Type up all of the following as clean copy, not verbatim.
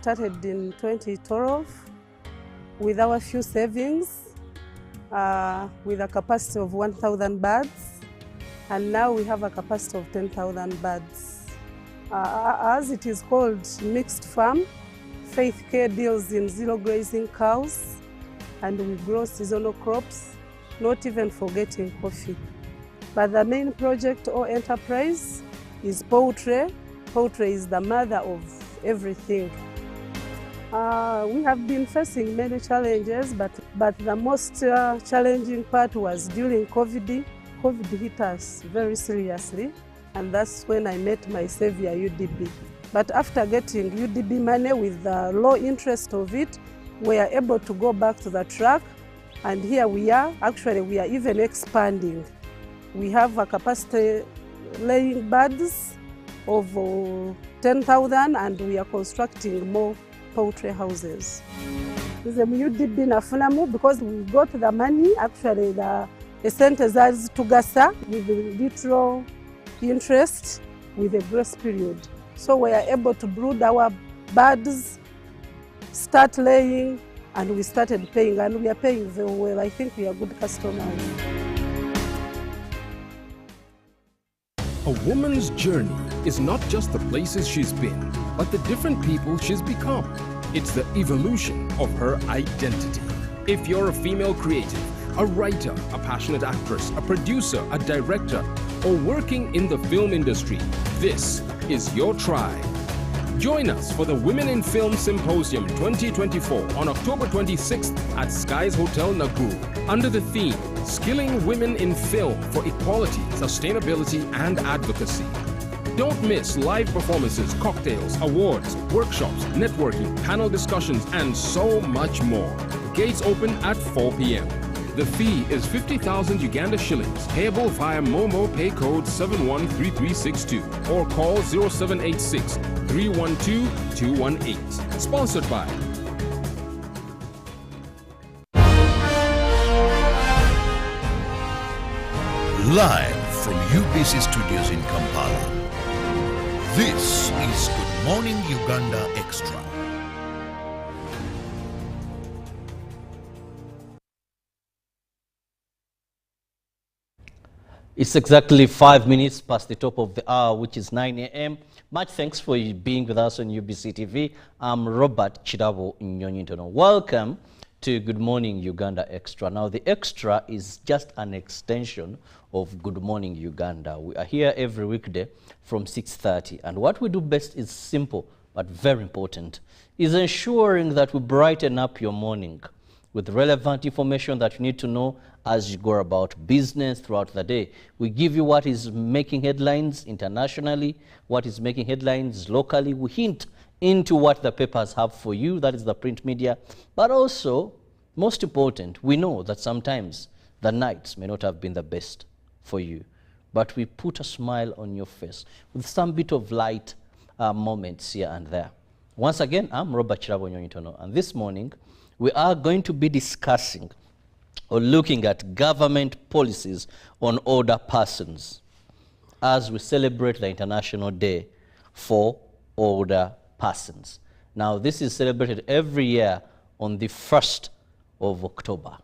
started in 2012 with our few savings, with a capacity of 1,000 birds, and now we have a capacity of 10,000 birds. As it is called mixed farm, Faith Care deals in zero grazing cows, and we grow seasonal crops, not even forgetting coffee. But the main project or enterprise is poultry. Poultry is the mother of everything. We have been facing many challenges, but the most challenging part was during COVID. COVID hit us very seriously, and that's when I met my savior, UDB. But after getting UDB money with the low interest of it, we are able to go back to the track, and here we are. Actually, we are even expanding. We have a capacity laying birds of 10,000, and we are constructing more poultry houses. Because we got the money, actually the centers as tugasa with little interest with a grace period. So we are able to brood our birds, start laying, and we started paying, and we are paying very well. I think we are good customers. A woman's journey is not just the places she's been, but the different people she's become. It's the evolution of her identity. If you're a female creative, a writer, a passionate actress, a producer, a director, or working in the film industry, this is your tribe. Join us for the Women in Film Symposium 2024 on October 26th at Skies Hotel, Nakuru, under the theme, Skilling Women in Film for Equality, Sustainability and Advocacy. Don't miss live performances, cocktails, awards, workshops, networking, panel discussions, and so much more. Gates open at 4 p.m. The fee is 50,000 Uganda shillings, payable via Momo Pay Code 713362 or call 0786 312 218. Sponsored by Live from UBC Studios in Kampala. This is Good Morning Uganda Extra. It's exactly 5 minutes past the top of the hour, which is 9 a.m. Much thanks for being with us on UBC TV. I'm Robert Chirabo Nyonyintono. Welcome to Good Morning Uganda Extra. Now, the Extra is just an extension of Good Morning Uganda. We are here every weekday from 6:30, and what we do best is simple but very important, is ensuring that we brighten up your morning with relevant information that you need to know as you go about business throughout the day. We give you what is making headlines internationally, what is making headlines locally. We hint into what the papers have for you, that is the print media. But also, most important, we know that sometimes the nights may not have been the best for you, but we put a smile on your face with some bit of light moments here and there. Once again, I'm Robert Chirabo Nyonyintono, and this morning we are going to be discussing or looking at government policies on older persons as we celebrate the International Day for Older Persons. Now, this is celebrated every year on the 1st of October.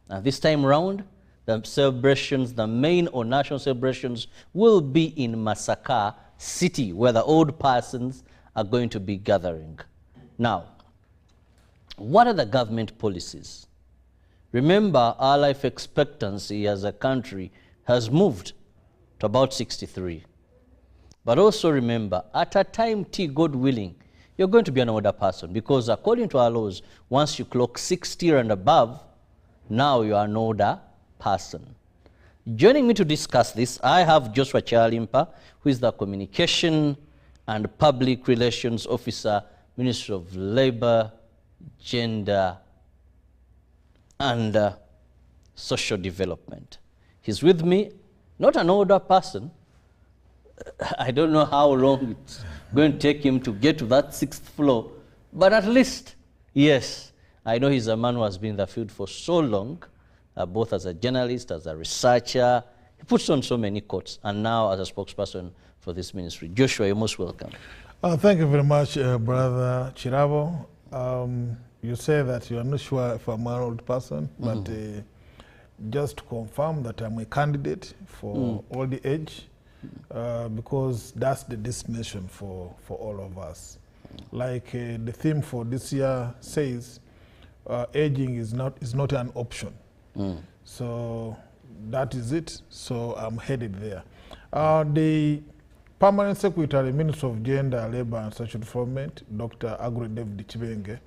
And this time round, the celebrations, the main or national celebrations, will be in Masaka City, where the old persons are going to be gathering. Now, what are the government policies? Remember, our life expectancy as a country has moved to about 63. But also remember, at a time T, God willing, you're going to be an older person, because according to our laws, once you clock 60 and above, now you are an older person. Joining me to discuss this, I have Joshua Chalimpa, who is the Communication and Public Relations Officer, Ministry of Labor, Gender and Social Development. He's with me, not an older person. I don't know how long it's going to take him to get to that 6th floor, but at least, yes, I know he's a man who has been in the field for so long, both as a journalist, as a researcher. He puts on so many coats, and now as a spokesperson for this ministry. Joshua, you're most welcome. Thank you very much, Brother Chirabo. You say that you are not sure if I'm an old person, but just to confirm that I'm a candidate for old age, because that's the destination for all of us. Like the theme for this year says, aging is not an option. So that is it. So I'm headed there. The Permanent Secretary, Minister of Gender, Labour and Social Development, Dr. Agri David Chibenge,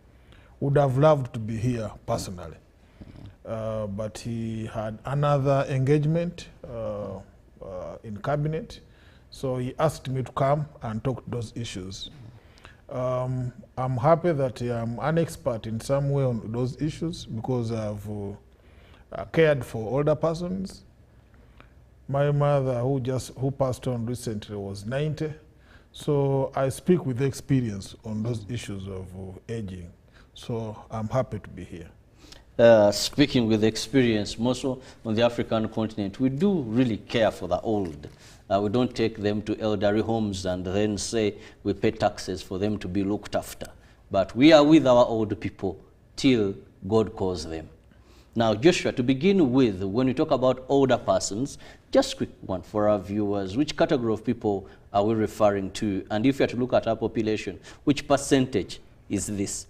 would have loved to be here personally. But he had another engagement in cabinet. So he asked me to come and talk to those issues. I'm happy that I'm an expert in some way on those issues because I've cared for older persons. My mother, who passed on recently, was 90. So I speak with experience on those issues of aging. So I'm happy to be here. Speaking with experience, most on the African continent, we do really care for the old. We don't take them to elderly homes and then say we pay taxes for them to be looked after. But we are with our old people till God calls them. Now, Joshua, to begin with, when we talk about older persons, just quick one for our viewers, which category of people are we referring to? And if you are to look at our population, which percentage is this?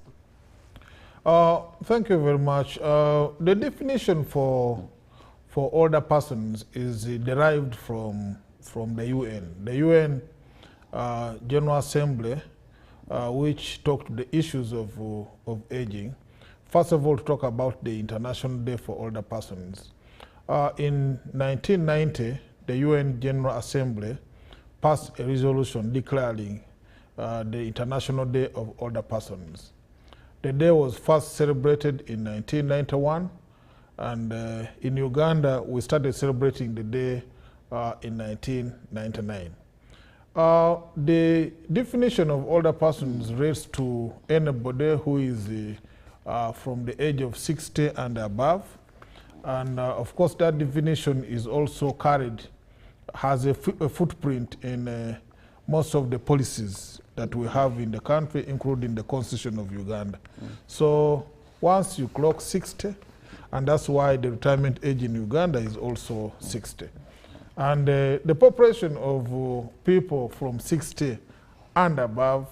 Thank you very much. The definition for older persons is derived from the UN. The UN General Assembly, which talked to the issues of aging. First of all, to talk about the International Day for Older Persons. In 1990, the UN General Assembly passed a resolution declaring the International Day of Older Persons. The day was first celebrated in 1991, and in Uganda, we started celebrating the day in 1999. The definition of older persons relates to anybody who is from the age of 60 and above. And of course, that definition is also has a footprint in most of the policies that we have in the country, including the Constitution of Uganda. So once you clock 60, and that's why the retirement age in Uganda is also 60. And the population of people from 60 and above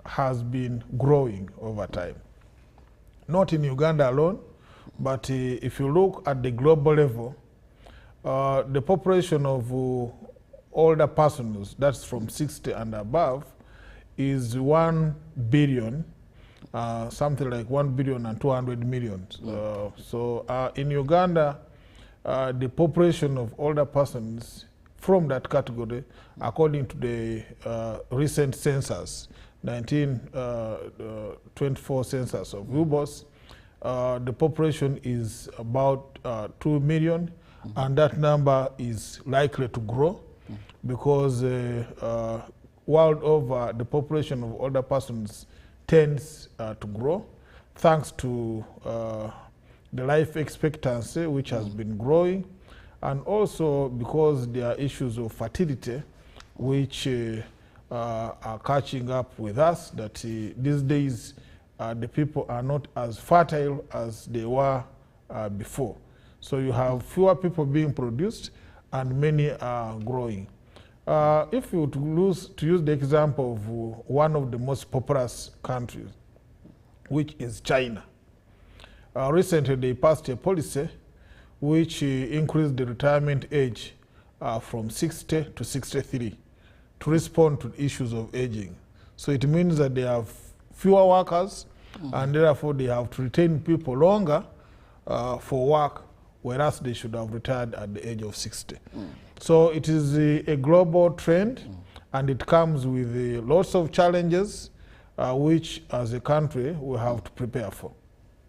has been growing over time. Not in Uganda alone, but if you look at the global level, the population of older persons, that's from 60 and above, is 1 billion, something like 1,200 million. So in Uganda, the population of older persons from that category, according to the recent census, 1924 census of UBC, the population is about 2 million, and that number is likely to grow because world over, the population of older persons tends to grow thanks to the life expectancy, which has been growing, and also because there are issues of fertility, which are catching up with us, that these days the people are not as fertile as they were before. So you have fewer people being produced and many are growing. If you were to use the example of one of the most populous countries, which is China, recently they passed a policy which increased the retirement age from 60 to 63 to respond to issues of aging. So it means that they have fewer workers and therefore they have to retain people longer for work, whereas they should have retired at the age of 60. So it is a global trend and it comes with lots of challenges which as a country we have to prepare for.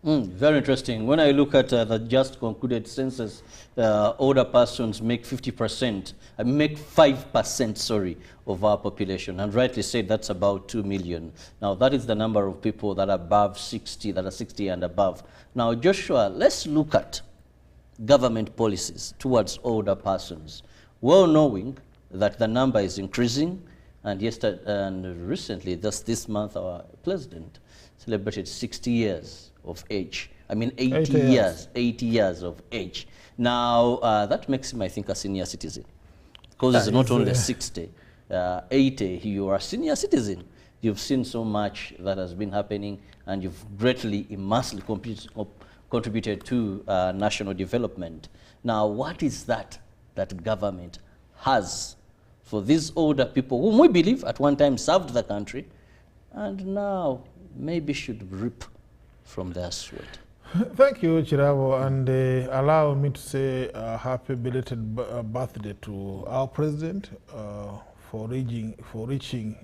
Very interesting. When I look at the just concluded census, older persons make 5%, sorry, of our population. And rightly said, that's about 2 million. Now, that is the number of people that are above 60, that are 60 and above. Now, Joshua, let's look at government policies towards older persons, well knowing that the number is increasing, And yesterday, and recently, this month, our president celebrated 60 years of age. I mean, 80 years. 80 years of age. Now, that makes him, I think, a senior citizen. Because it's not only 60, 80, you are a senior citizen. You've seen so much that has been happening, and you've greatly, immensely contributed to national development. Now, what is that government has for these older people whom we believe at one time served the country and now maybe should reap from their sweat? Thank you, Chiravo, and allow me to say a happy belated birthday to our president for reaching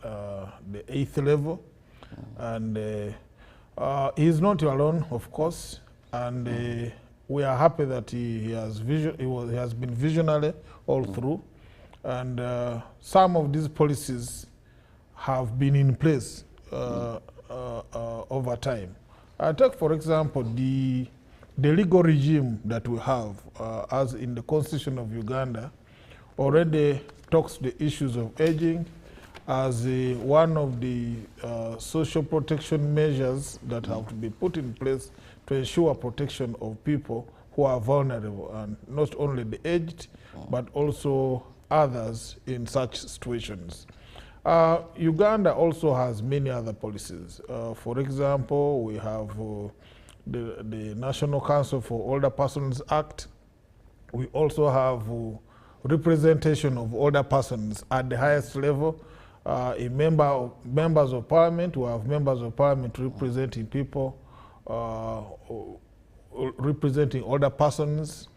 the 8th level. And he's not alone, of course, and we are happy that he has been visionary all through, and some of these policies have been in place over time. Take, for example, the legal regime that we have, as in the Constitution of Uganda, already talks the issues of aging as one of the social protection measures that have to be put in place to ensure protection of people who are vulnerable, and not only the aged, but also others in such situations. Uganda also has many other policies. For example, we have the National Council for Older Persons Act. We also have representation of older persons at the highest level. Members of Parliament, we have members of Parliament representing people, representing older persons.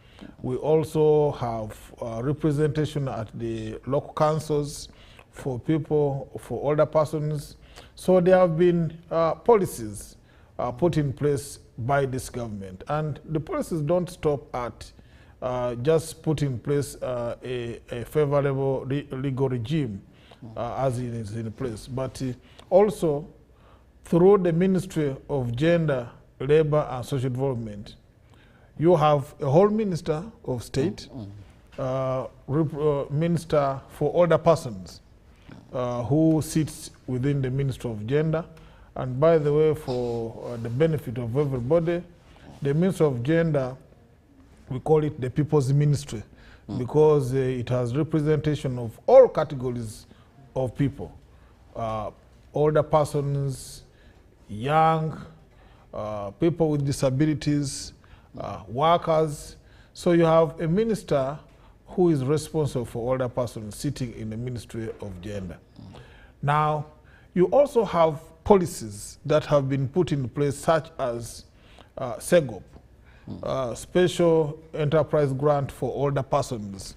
We also have representation at the local councils for people, for older persons. So there have been policies put in place by this government. And the policies don't stop at just putting in place a favorable legal regime as it is in place, but also through the Ministry of Gender, Labor and Social Development, you have a whole Minister of State, Minister for Older Persons, who sits within the Ministry of Gender. And by the way, for the benefit of everybody, the Ministry of Gender, we call it the People's Ministry, because it has representation of all categories of people, older persons, young, people with disabilities, workers. So you have a minister who is responsible for older persons sitting in the Ministry of Gender. Now, you also have policies that have been put in place, such as SEGOP, Special Enterprise Grant for Older Persons.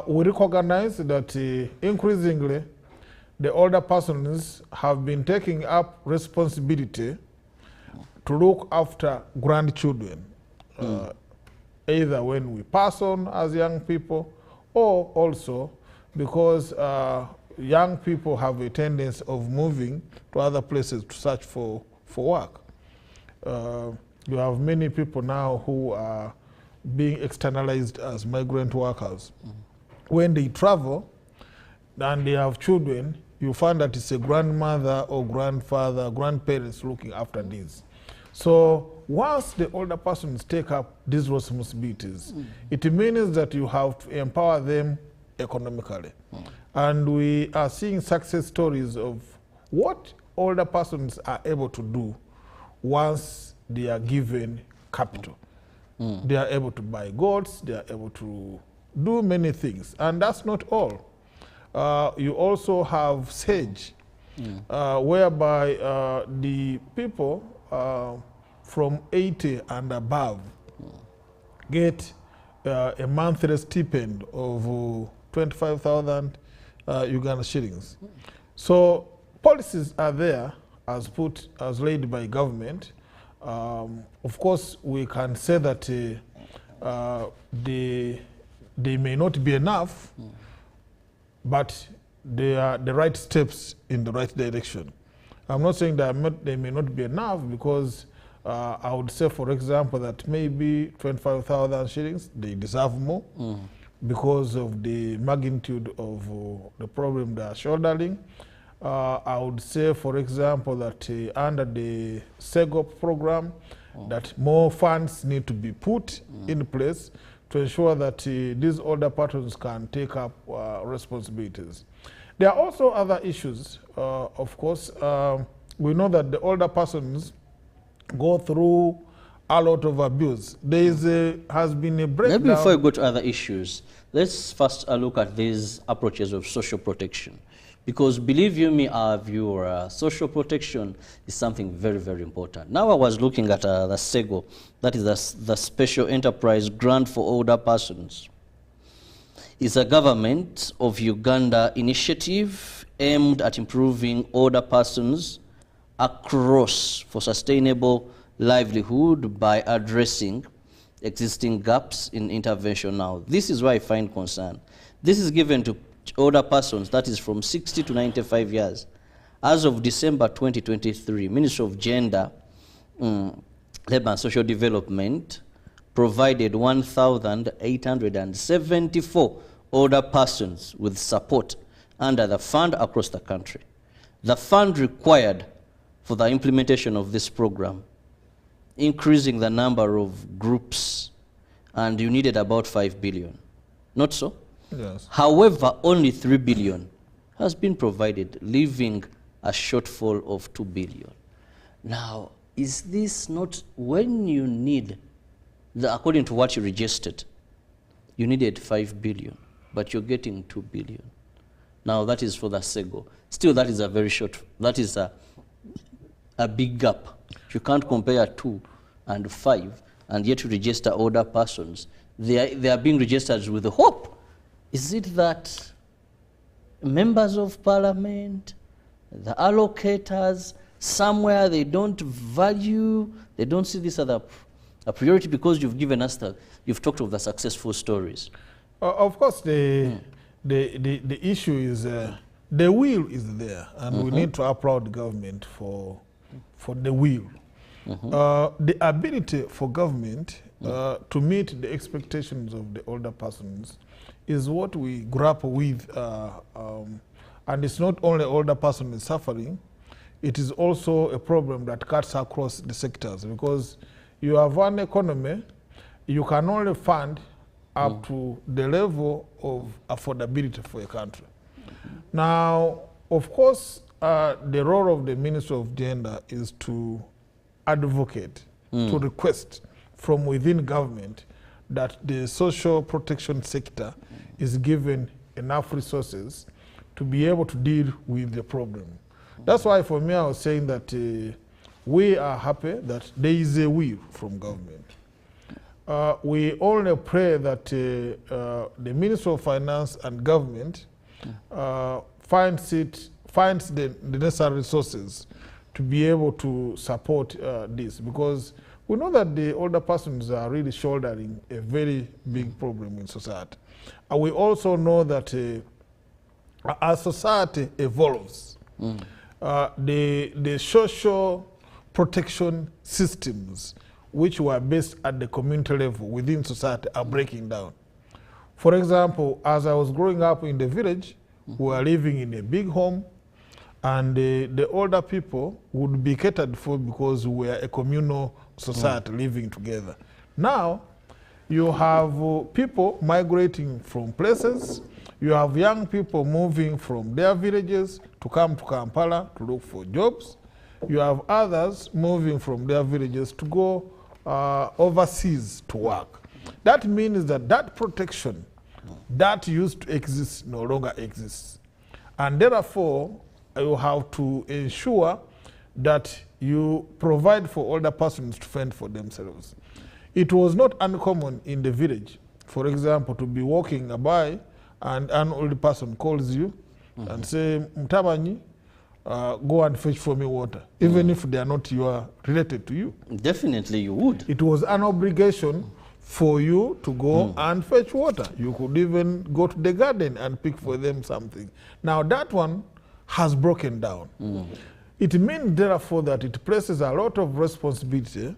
We recognize that increasingly the older persons have been taking up responsibility to look after grandchildren, either when we pass on as young people, or also because young people have a tendency of moving to other places to search for work. You have many people now who are being externalized as migrant workers. When they travel and they have children, you find that it's a grandmother or grandfather, grandparents looking after these. So once the older persons take up these responsibilities, it means that you have to empower them economically. And we are seeing success stories of what older persons are able to do once they are given capital. They are able to buy goods, they are able to do many things. And that's not all. You also have SAGE, whereby the people from 80 and above get a monthly stipend of 25,000 Uganda shillings. So policies are there as laid by government. Of course, we can say that they may not be enough, but they are the right steps in the right direction. I'm not saying that they may not be enough, because I would say, for example, that maybe 25,000 shillings, they deserve more. because of the magnitude of the problem they are shouldering. I would say, for example, that under the SEGOP program, that more funds need to be put in place to ensure that these older persons can take up responsibilities. There are also other issues, of course. We know that the older persons go through a lot of abuse. Has been a breakdown. Maybe before we go to other issues, let's first look at these approaches of social protection. Because believe you me, our viewer, social protection is something very, very important. Now I was looking at the SEGO, that is the Special Enterprise Grant for Older Persons. It's a government of Uganda initiative aimed at improving older persons across for sustainable livelihood by addressing existing gaps in intervention. Now, this is why I find concern. This is given to older persons, that is from 60 to 95 years. As of December 2023, Ministry of Gender, Labour and Social Development provided 1,874 older persons with support under the fund across the country. The fund required for the implementation of this program, increasing the number of groups, and you needed about 5 billion. Not so? Yes. However, only 3 billion has been provided, leaving a shortfall of 2 billion. Now, is this not when you need, according to what you registered, you needed 5 billion, but you're getting 2 billion. Now, that is for the SEGO. Still, that is a very short, that is a big gap. You can't compare 2 and 5, and yet you register older persons. They are being registered with hope. Is it that members of parliament, the allocators, somewhere they don't value, they don't see this as a priority because you've given us you've talked of the successful stories? Of course, the issue is the will is there, and we need to applaud the government for the will. The ability for government to meet the expectations of the older persons is what we grapple with, and it's not only older person is suffering, it is also a problem that cuts across the sectors, because you have an economy, you can only fund up to the level of affordability for a country. Now, of course, the role of the Minister of Gender is to advocate, to request from within government that the social protection sector is given enough resources to be able to deal with the problem. That's why for me I was saying that we are happy that there is a will from government. We only pray that the Ministry of Finance and government finds the necessary resources to be able to support this, because we know that the older persons are really shouldering a very big problem in society. And we also know that as society evolves, the social protection systems which were based at the community level within society are breaking down. For example, as I was growing up in the village, we were living in a big home, and the older people would be catered for because we are a communal society living together. Now, you have people migrating from places, you have young people moving from their villages to come to Kampala to look for jobs, you have others moving from their villages to go overseas to work. That means that that protection that used to exist no longer exists. And therefore, you have to ensure that you provide for older persons to fend for themselves. It was not uncommon in the village, for example, to be walking by and an older person calls you and say, Mtabanyi, go and fetch for me water, even if they are not related to you. Definitely you would. It was an obligation for you to go and fetch water. You could even go to the garden and pick for them something. Now that one has broken down. It means therefore that it places a lot of responsibility,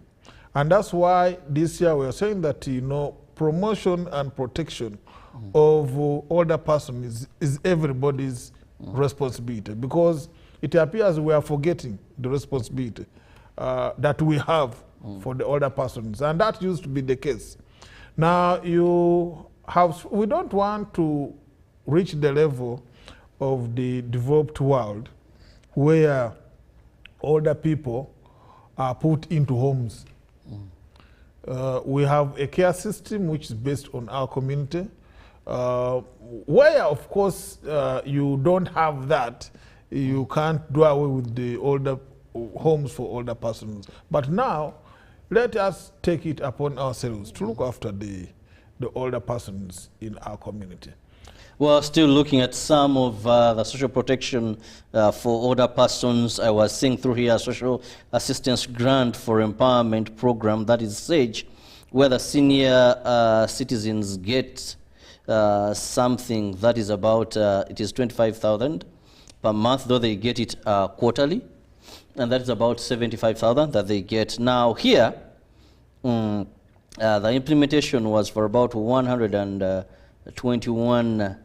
and that's why this year we are saying that, you know, promotion and protection of older persons is everybody's responsibility, because it appears we are forgetting the responsibility that we have for the older persons, and that used to be the case. Now we don't want to reach the level of the developed world where older people are put into homes. We have a care system which is based on our community, where of course you don't have that. You can't do away with the older homes for older persons. But now, let us take it upon ourselves to look after the older persons in our community. Well, still looking at some of the social protection for older persons. I was seeing through here social assistance grant for empowerment program, that is SAGE, where the senior citizens get something that is about, it is 25,000 per month, though they get it quarterly, and that is about 75,000 that they get. Now here, the implementation was for about 121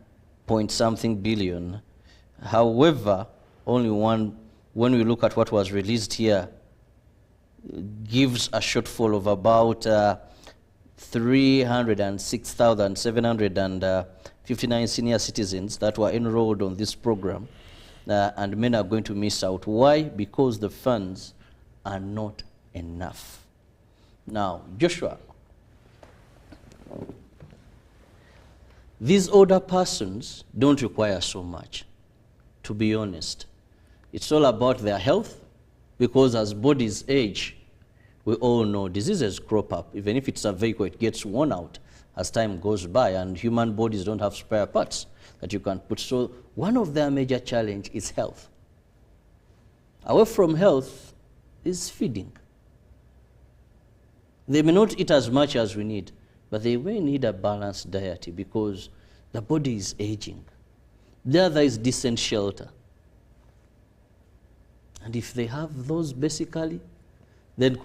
point something billion. However, only one, when we look at what was released here, gives a shortfall of about 306,759 senior citizens that were enrolled on this program, and many are going to miss out. Why? Because the funds are not enough. Now, Joshua, these older persons don't require so much, to be honest. It's all about their health, because as bodies age, we all know diseases crop up. Even if it's a vehicle, it gets worn out as time goes by, and human bodies don't have spare parts that you can put. So one of their major challenge is health. Away from health is feeding. They may not eat as much as we need, but they may need a balanced diet because the body is aging. The other is decent shelter. And if they have those basically, then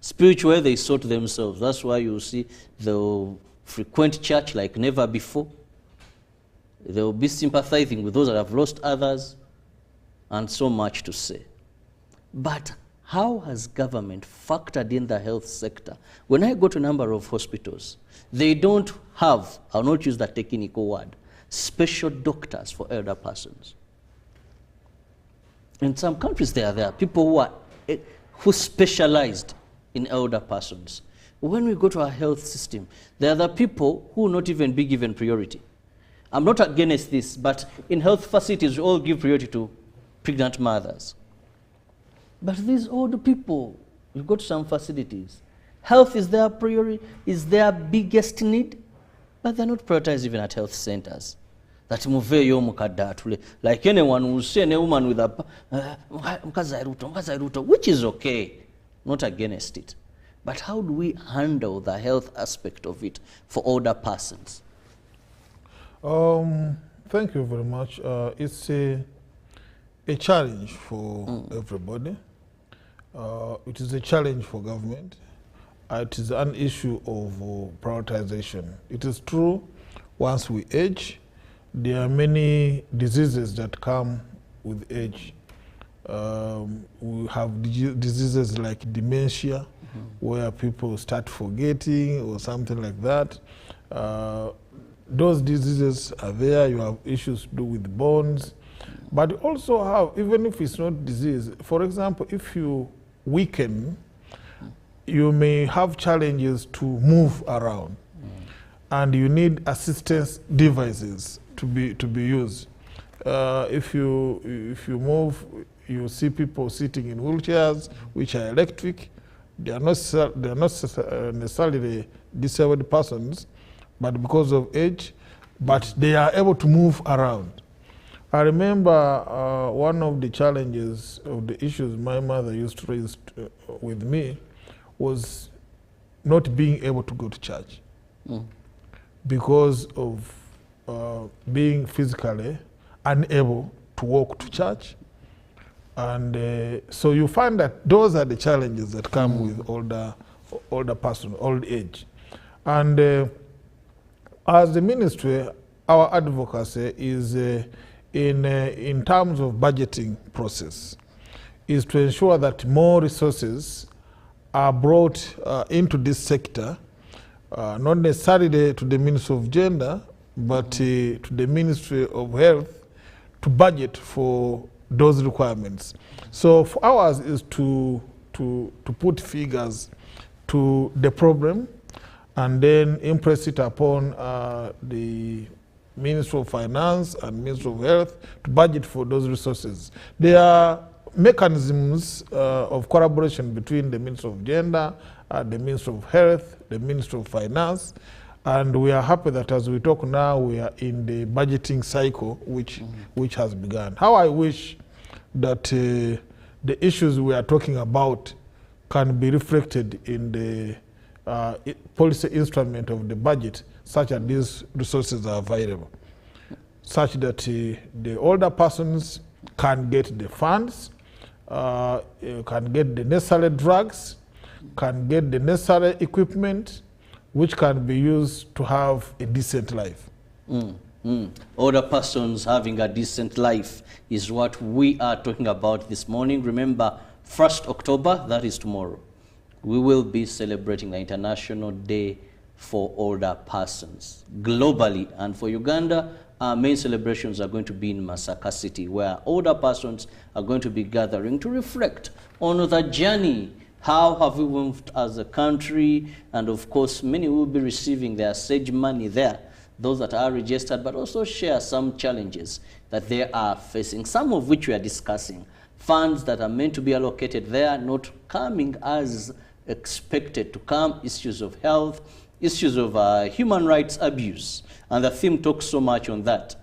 spiritually they sort themselves. That's why you see they'll frequent church like never before. They'll be sympathizing with those that have lost others, and so much to say. But how has government factored in the health sector? When I go to a number of hospitals, they don't have, I'll not use the technical word, special doctors for elder persons. In some countries there are people who specialized in elder persons. When we go to our health system, there are the people who will not even be given priority. I'm not against this, but in health facilities, we all give priority to pregnant mothers. But these older people, you go to some facilities, health is their priority, is their biggest need, but they're not prioritized even at health centers. That like anyone will see a woman with a which is okay, not against it. But how do we handle the health aspect of it for older persons? Thank you very much. It's a challenge for everybody. It is a challenge for government. It is an issue of prioritization. It is true, once we age, there are many diseases that come with age. We have diseases like dementia, where people start forgetting or something like that. Those diseases are there. You have issues to do with bones. But you also have, even if it's not disease, for example, if you weaken, you may have challenges to move around. And you need assistance devices to be used. If you move, you see people sitting in wheelchairs, which are electric. They are not necessarily disabled persons, but because of age, but they are able to move around. I remember one of the challenges of the issues my mother used to raise with me was not being able to go to church because of being physically unable to walk to church. And so you find that those are the challenges that come with older person, old age. And As the ministry, our advocacy is in terms of budgeting process, is to ensure that more resources are brought into this sector, not necessarily to the Ministry of Gender, but to the Ministry of Health to budget for those requirements. So for ours is to put figures to the problem and then impress it upon the Ministry of Finance and Ministry of Health to budget for those resources. There are mechanisms of collaboration between the Ministry of Gender, the Ministry of Health, the Ministry of Finance, and we are happy that as we talk now, we are in the budgeting cycle which has begun. How I wish that the issues we are talking about can be reflected in the policy instrument of the budget, such that these resources are available, such that the older persons can get the funds, can get the necessary drugs, can get the necessary equipment, which can be used to have a decent life. Older persons having a decent life is what we are talking about this morning. Remember, 1st October, that is tomorrow, we will be celebrating the International Day for Older Persons globally. And for Uganda, our main celebrations are going to be in Masaka City, where older persons are going to be gathering to reflect on the journey. How have we moved as a country? And of course, many will be receiving their SAGE money there, those that are registered, but also share some challenges that they are facing, some of which we are discussing. Funds that are meant to be allocated there not coming as expected to come, issues of health, issues of human rights abuse. And the theme talks so much on that,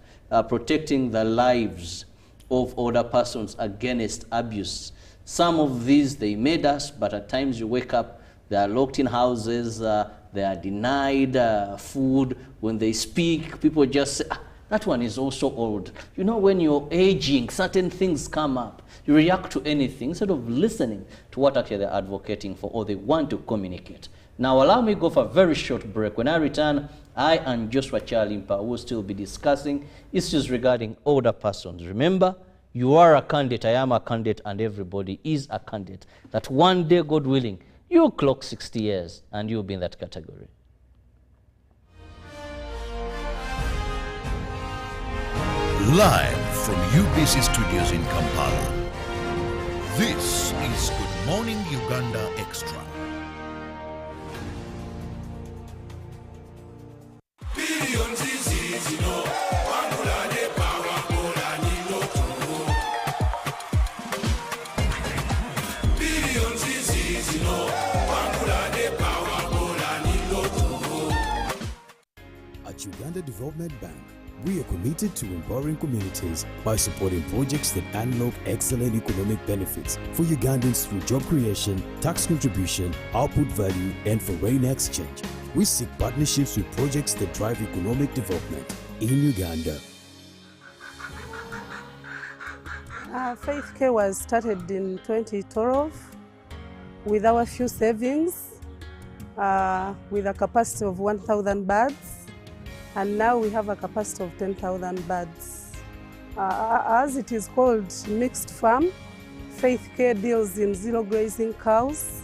protecting the lives of older persons against abuse. Some of these, they made us, but at times you wake up, they are locked in houses, they are denied food. When they speak, people just say, that one is also old. You know, when you're aging, certain things come up. You react to anything instead of listening to what actually they're advocating for or they want to communicate. Now, allow me to go for a very short break. When I return, I and Joshua Chalimpa will still be discussing issues regarding older persons. Remember, you are a candidate, I am a candidate, and everybody is a candidate. That one day, God willing, you'll clock 60 years and you'll be in that category. Live from UBC Studios in Kampala, this is Good Morning Uganda Extra. At Uganda Development Bank, we are committed to empowering communities by supporting projects that unlock excellent economic benefits for Ugandans through job creation, tax contribution, output value, and foreign exchange. We seek partnerships with projects that drive economic development in Uganda. Faith Care was started in 2012 with our few savings, with a capacity of 1,000 birds. And now we have a capacity of 10,000 birds. As it is called mixed farm, Faith Care deals in zero grazing cows,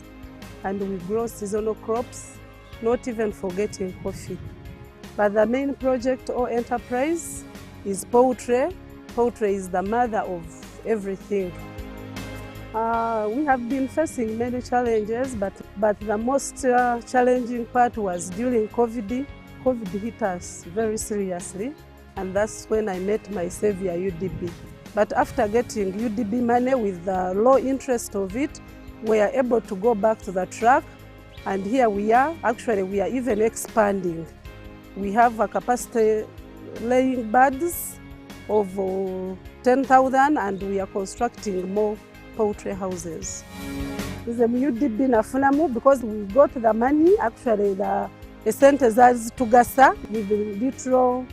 and we grow seasonal crops, not even forgetting coffee. But the main project or enterprise is poultry. Poultry is the mother of everything. We have been facing many challenges, but the most challenging part was during COVID. COVID hit us very seriously, and that's when I met my savior, UDB. But after getting UDB money with the low interest of it, we are able to go back to the track, and here we are. Actually, we are even expanding. We have a capacity laying birds of 10,000, and we are constructing more poultry houses. Is a UDB nafunamu because we got the money, actually the Esente zazi tugasa with little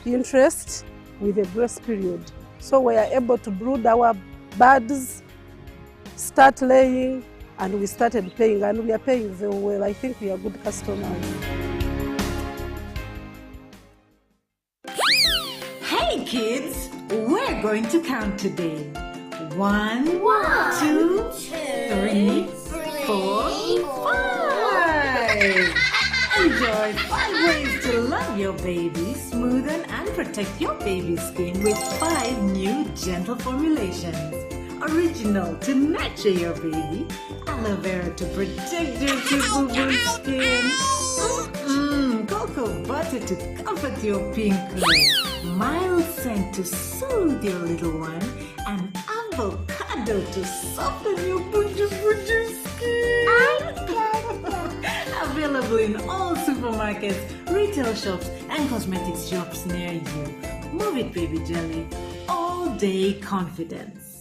interest with a grace period. So we are able to brood our birds, start laying, and we started paying, and we are paying very well. I think we are good customers. kids, we're going to count today. 1, 2, 3, 4, 5. Enjoy 5 ways to love your baby, smoothen and protect your baby's skin with 5 new gentle formulations. Original to nurture your baby, aloe vera to protect your boo-boo skin, cocoa butter to comfort your pinkly, mild scent to soothe your little one, and avocado to soften your buju skin. Available in all supermarkets, retail shops, and cosmetics shops near you. Move it, baby jelly. All day confidence.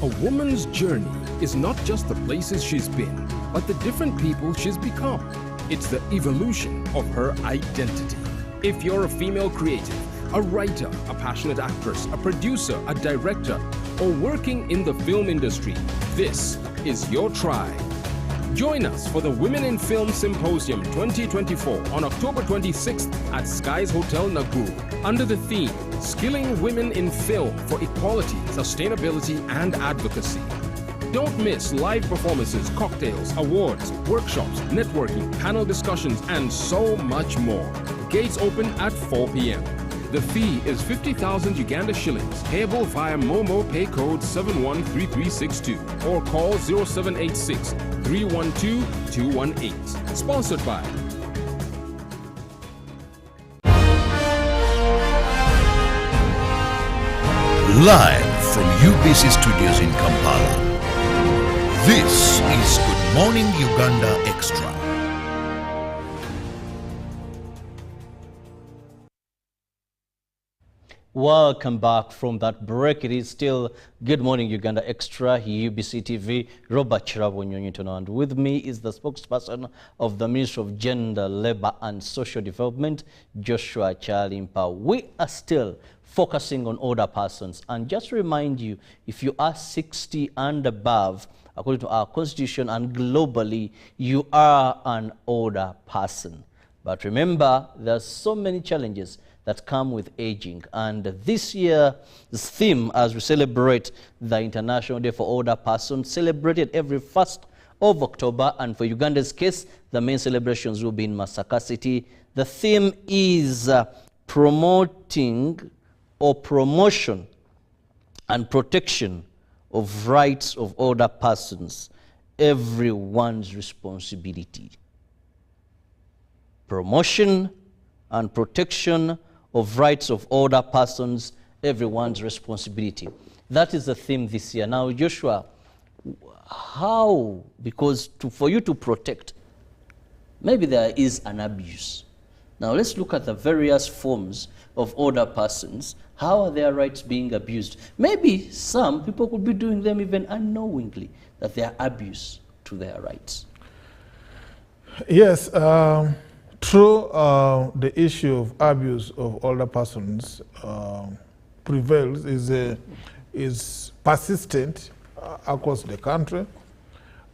A woman's journey is not just the places she's been, but the different people she's become. It's the evolution of her identity. If you're a female creative, a writer, a passionate actress, a producer, a director, or working in the film industry, this is your tribe. Join us for the Women in Film Symposium 2024 on October 26th at Skies Hotel, Nakuru, under the theme, Skilling Women in Film for Equality, Sustainability and Advocacy. Don't miss live performances, cocktails, awards, workshops, networking, panel discussions, and so much more. Gates open at 4 p.m. The fee is 50,000 Uganda shillings, payable via Momo Pay Code 713362 or call 0786 312 218. Sponsored by Live from UBC Studios in Kampala. This is Good Morning Uganda Extra. Welcome back from that break. It is still Good Morning Uganda Extra, UBC TV, Robert Chirabo Nyonyitono, and with me is the spokesperson of the Ministry of Gender, Labour and Social Development, Joshua Chalimpa. We are still focusing on older persons, and just to remind you, if you are 60 and above, according to our constitution and globally, you are an older person. But remember, there are so many challenges that come with aging. And this year's theme, as we celebrate the International Day for Older Persons, celebrated every 1st of October, and for Uganda's case, the main celebrations will be in Masaka City. The theme is promotion and protection of rights of older persons, everyone's responsibility. Promotion and protection of rights of older persons, everyone's responsibility. That is the theme this year. Now, Joshua, how? Because for you to protect, maybe there is an abuse. Now, let's look at the various forms of older persons. How are their rights being abused? Maybe some people could be doing them even unknowingly, that they are abuse to their rights. Yes. True, the issue of abuse of older persons prevails, is persistent across the country,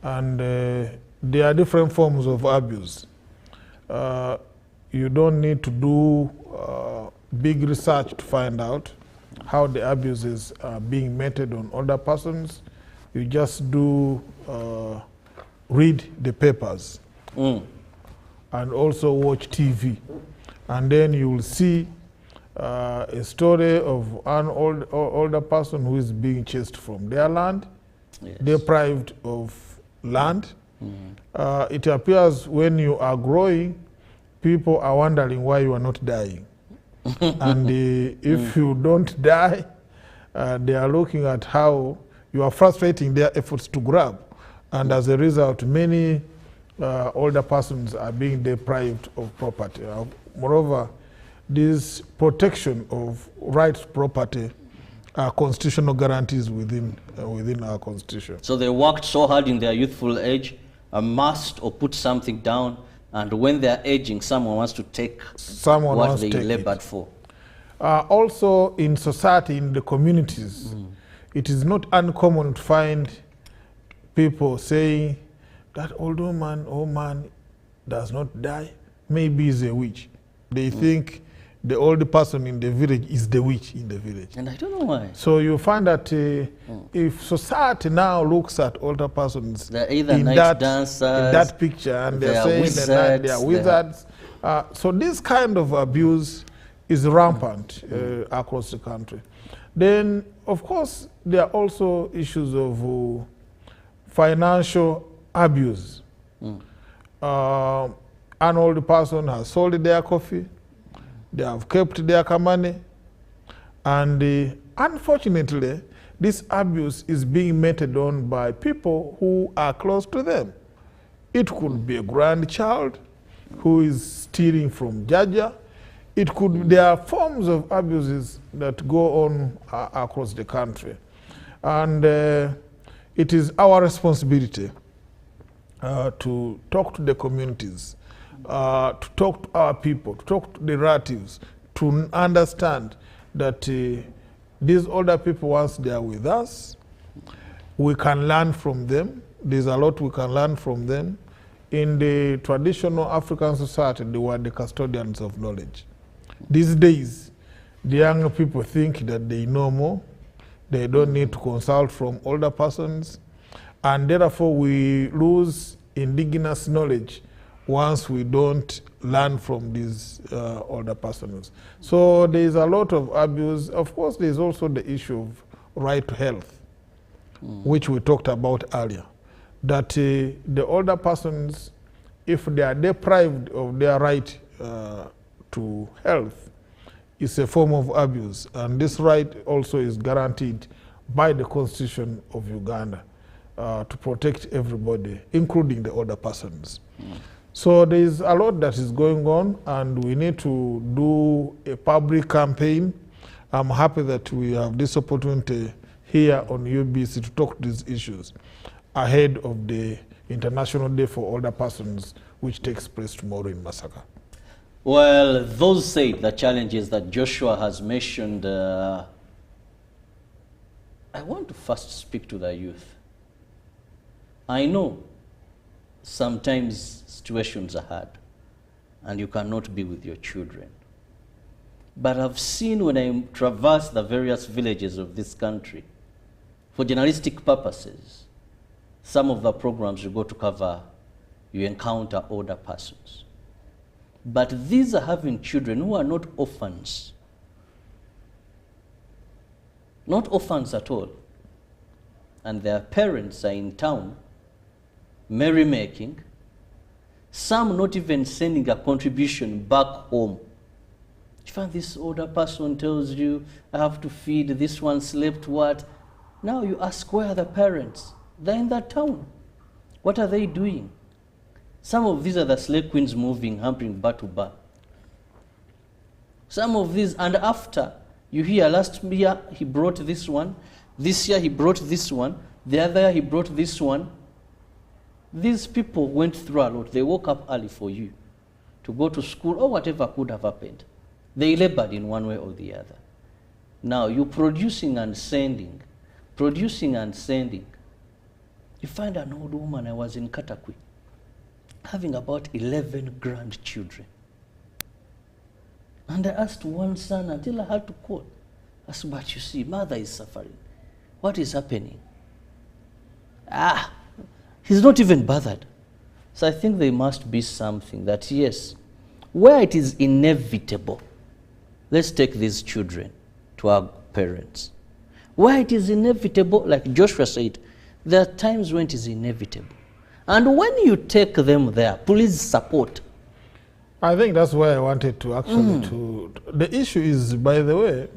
and there are different forms of abuse. You don't need to do big research to find out how the abuses are being meted on older persons. You just do read the papers. And also watch TV. And then you will see a story of an older person who is being chased from their land, yes, deprived of land. It appears when you are growing, people are wondering why you are not dying. And if you don't die, they are looking at how you are frustrating their efforts to grab. And as a result, many older persons are being deprived of property. Moreover, this protection of rights to property are constitutional guarantees within our constitution. So they worked so hard in their youthful age, amassed or put something down, and when they're aging, someone wants to take what they labored for. Also in society, in the communities, it is not uncommon to find people saying, that old man does not die, maybe he's a witch. They think the old person in the village is the witch in the village. And I don't know why. So you find that if society now looks at older persons They're either in night dancers, in that picture, and they're saying wizards, they are wizards. So this kind of abuse is rampant across the country. Then, of course, there are also issues of financial abuse. An old person has sold their coffee, they have kept their money, and unfortunately, this abuse is being meted on by people who are close to them. It could be a grandchild who is stealing from Jaja. It could, there are forms of abuses that go on across the country. And it is our responsibility to talk to the communities, to talk to our people, to talk to the relatives, to understand that these older people, once they are with us, we can learn from them. There's a lot we can learn from them. In the traditional African society, they were the custodians of knowledge. These days, the younger people think that they know more. They don't need to consult from older persons. And therefore, we lose indigenous knowledge once we don't learn from these older persons. So there is a lot of abuse. Of course, there is also the issue of right to health, which we talked about earlier. That the older persons, if they are deprived of their right to health, is a form of abuse. And this right also is guaranteed by the Constitution of Uganda to protect everybody, including the older persons. So there is a lot that is going on, and we need to do a public campaign. I'm happy that we have this opportunity here on UBC to talk these issues ahead of the International Day for Older Persons, which takes place tomorrow in Masaka. Well, those say the challenges that Joshua has mentioned, I want to first speak to the youth. I know sometimes situations are hard and you cannot be with your children. But I've seen when I traverse the various villages of this country, for journalistic purposes, some of the programs you go to cover, you encounter older persons. But these are having children who are not orphans. Not orphans at all. And their parents are in town, merrymaking, some not even sending a contribution back home. You find this older person tells you, I have to feed, this one slept what? Now you ask, where are the parents? They're in that town. What are they doing? Some of these are the slave queens moving, hampering bar to bar. Some of these, and after, you hear last year he brought this one, this year he brought this one, the other year he brought this one. These people went through a lot. They woke up early for you to go to school or whatever could have happened. They labored in one way or the other. Now you're producing and sending, producing and sending. You find an old woman, I was in Katakwi, having about 11 grandchildren. And I asked one son until I had to call. I said, but you see, mother is suffering. What is happening? He's not even bothered. So I think there must be something that, yes, where it is inevitable, let's take these children to our parents. Where it is inevitable, like Joshua said, there are times when it is inevitable. And when you take them there, please support. I think that's where I wanted to actually the issue is, by the way,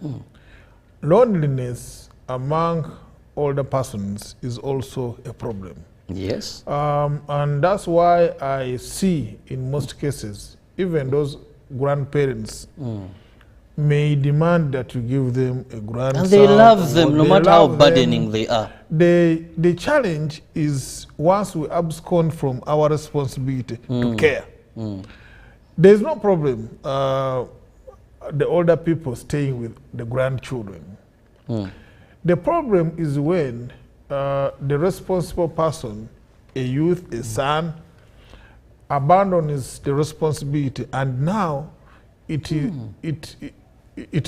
loneliness among older persons is also a problem. Yes. And that's why I see in most cases, even those grandparents may demand that you give them a grandson. And they love them no matter how burdening they are. The challenge is once we abscond from our responsibility to care. There's no problem, the older people staying with the grandchildren. The problem is when the responsible person, a youth, a son, abandons the responsibility and now it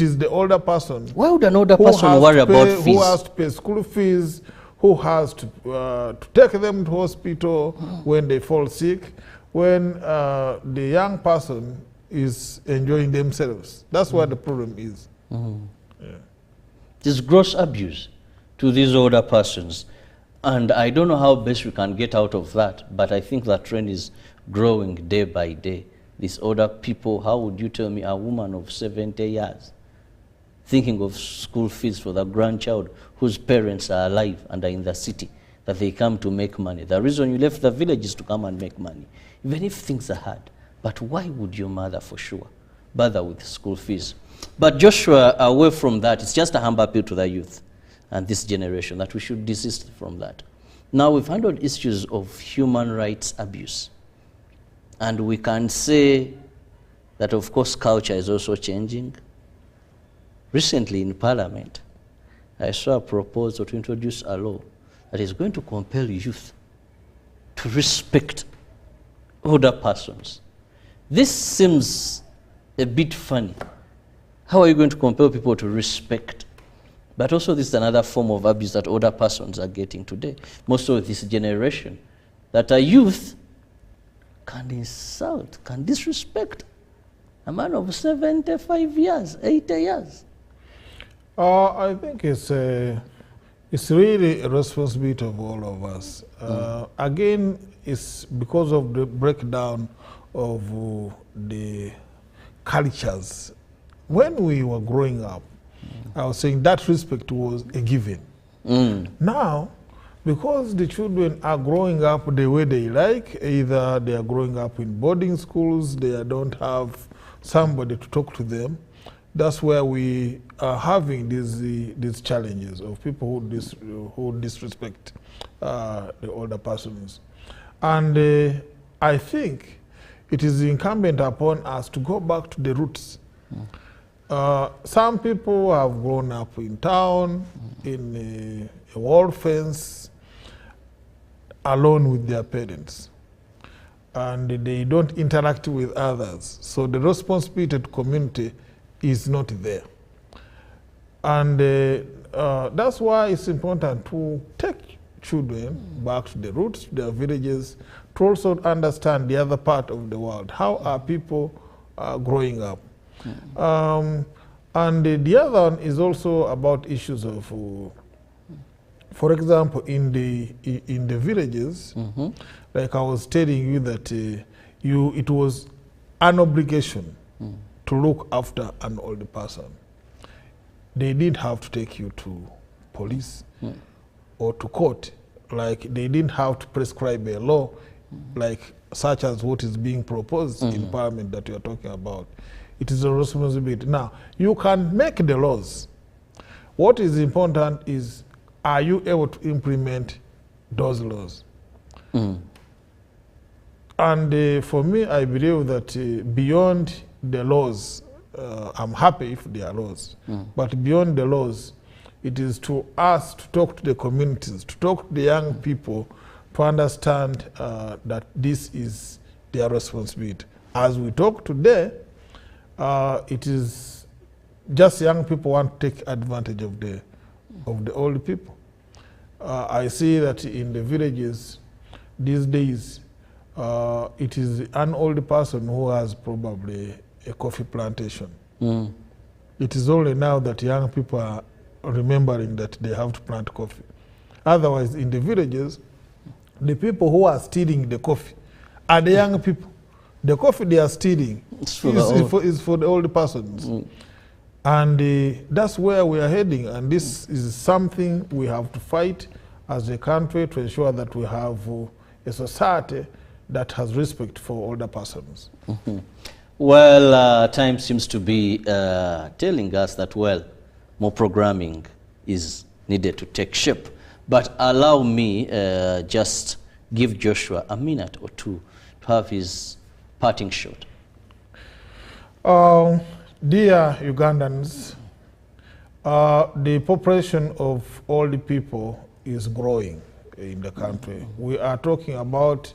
is the older person. Why would an older person worry about fees? Who has to pay school fees, who has to take them to hospital when they fall sick, when the young person is enjoying themselves. That's what the problem is. Yeah. This gross abuse to these older persons. And I don't know how best we can get out of that, but I think that trend is growing day by day. These older people, how would you tell me a woman of 70 years thinking of school fees for the grandchild whose parents are alive and are in the city, that they come to make money? The reason you left the village is to come and make money, even if things are hard. But why would your mother, for sure, bother with school fees? But Joshua, away from that, it's just a humble appeal to the youth and this generation that we should desist from that. Now, we've handled issues of human rights abuse. And we can say that, of course, culture is also changing. Recently in Parliament, I saw a proposal to introduce a law that is going to compel youth to respect older persons. This seems a bit funny. How are you going to compel people to respect? But also this is another form of abuse that older persons are getting today. Most of this generation, that a youth can insult, can disrespect a man of 75 years, 80 years. I think it's really a responsibility of all of us. Again, it's because of the breakdown of the cultures. When we were growing up, I was saying that respect was a given. Now, because the children are growing up the way they like, either they are growing up in boarding schools, they don't have somebody to talk to them, that's where we are having these challenges of people who disrespect the older persons. And I think it is incumbent upon us to go back to the roots. Some people have grown up in town, in a wall fence, alone with their parents. And they don't interact with others. So the responsibility to community is not there. And that's why it's important to take children back to the roots, their villages, to also understand the other part of the world. How are people growing up? And the other one is also about issues of, for example, in the villages, like I was telling you that it was an obligation to look after an older person. They didn't have to take you to police or to court. Like they didn't have to prescribe a law like such as what is being proposed in Parliament that you are talking about. It is a responsibility. Now, you can make the laws. What is important is, are you able to implement those laws? And for me, I believe that beyond the laws, I'm happy if there are laws, but beyond the laws, it is to us to talk to the communities, to talk to the young people, to understand that this is their responsibility. As we talk today, it is just young people want to take advantage of the old people. I see that in the villages these days, it is an old person who has probably a coffee plantation. It is only now that young people are remembering that they have to plant coffee. Otherwise, in the villages, the people who are stealing the coffee are the young people. The coffee they are stealing is for the old persons. And that's where we are heading. And this is something we have to fight as a country to ensure that we have a society that has respect for older persons. Well, time seems to be telling us that, well, more programming is needed to take shape. But allow me just give Joshua a minute or two to have his parting shot. Dear Ugandans, the population of old people is growing in the country. We are talking about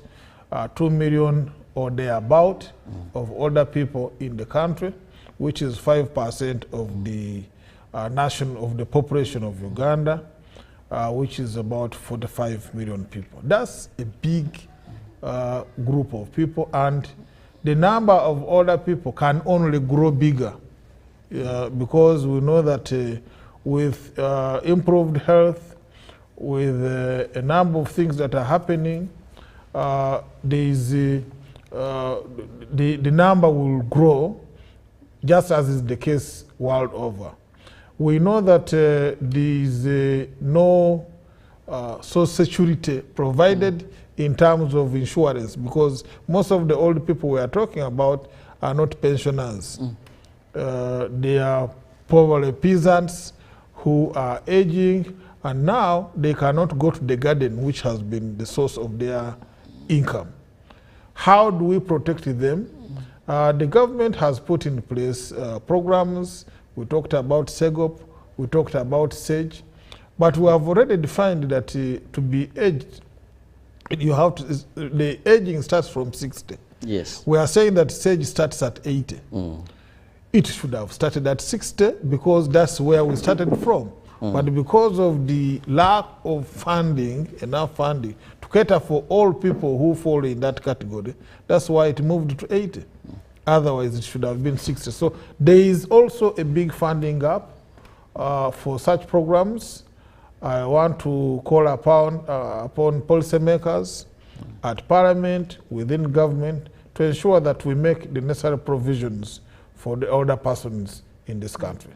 2 million or thereabout of older people in the country. which is 5% of the of the population of Uganda, which is about 45 million people. That's a big group of people, and the number of older people can only grow bigger because we know that with improved health, with a number of things that are happening, the number will grow, just as is the case world over. We know that there is no social security provided in terms of insurance, because most of the old people we are talking about are not pensioners. They are probably peasants who are aging, and now they cannot go to the garden, which has been the source of their income. How do we protect them? The government has put in place programs. We talked about SEGOP, we talked about SAGE, but we have already defined that to be aged, you have to, the aging starts from 60. Yes. We are saying that SAGE starts at 80. It should have started at 60 because that's where we started from. But because of the lack of funding, enough funding, to cater for all people who fall in that category, that's why it moved to 80. Otherwise, it should have been 60. So there is also a big funding gap for such programs. I want to call upon policymakers at Parliament, within government, to ensure that we make the necessary provisions for the older persons in this country.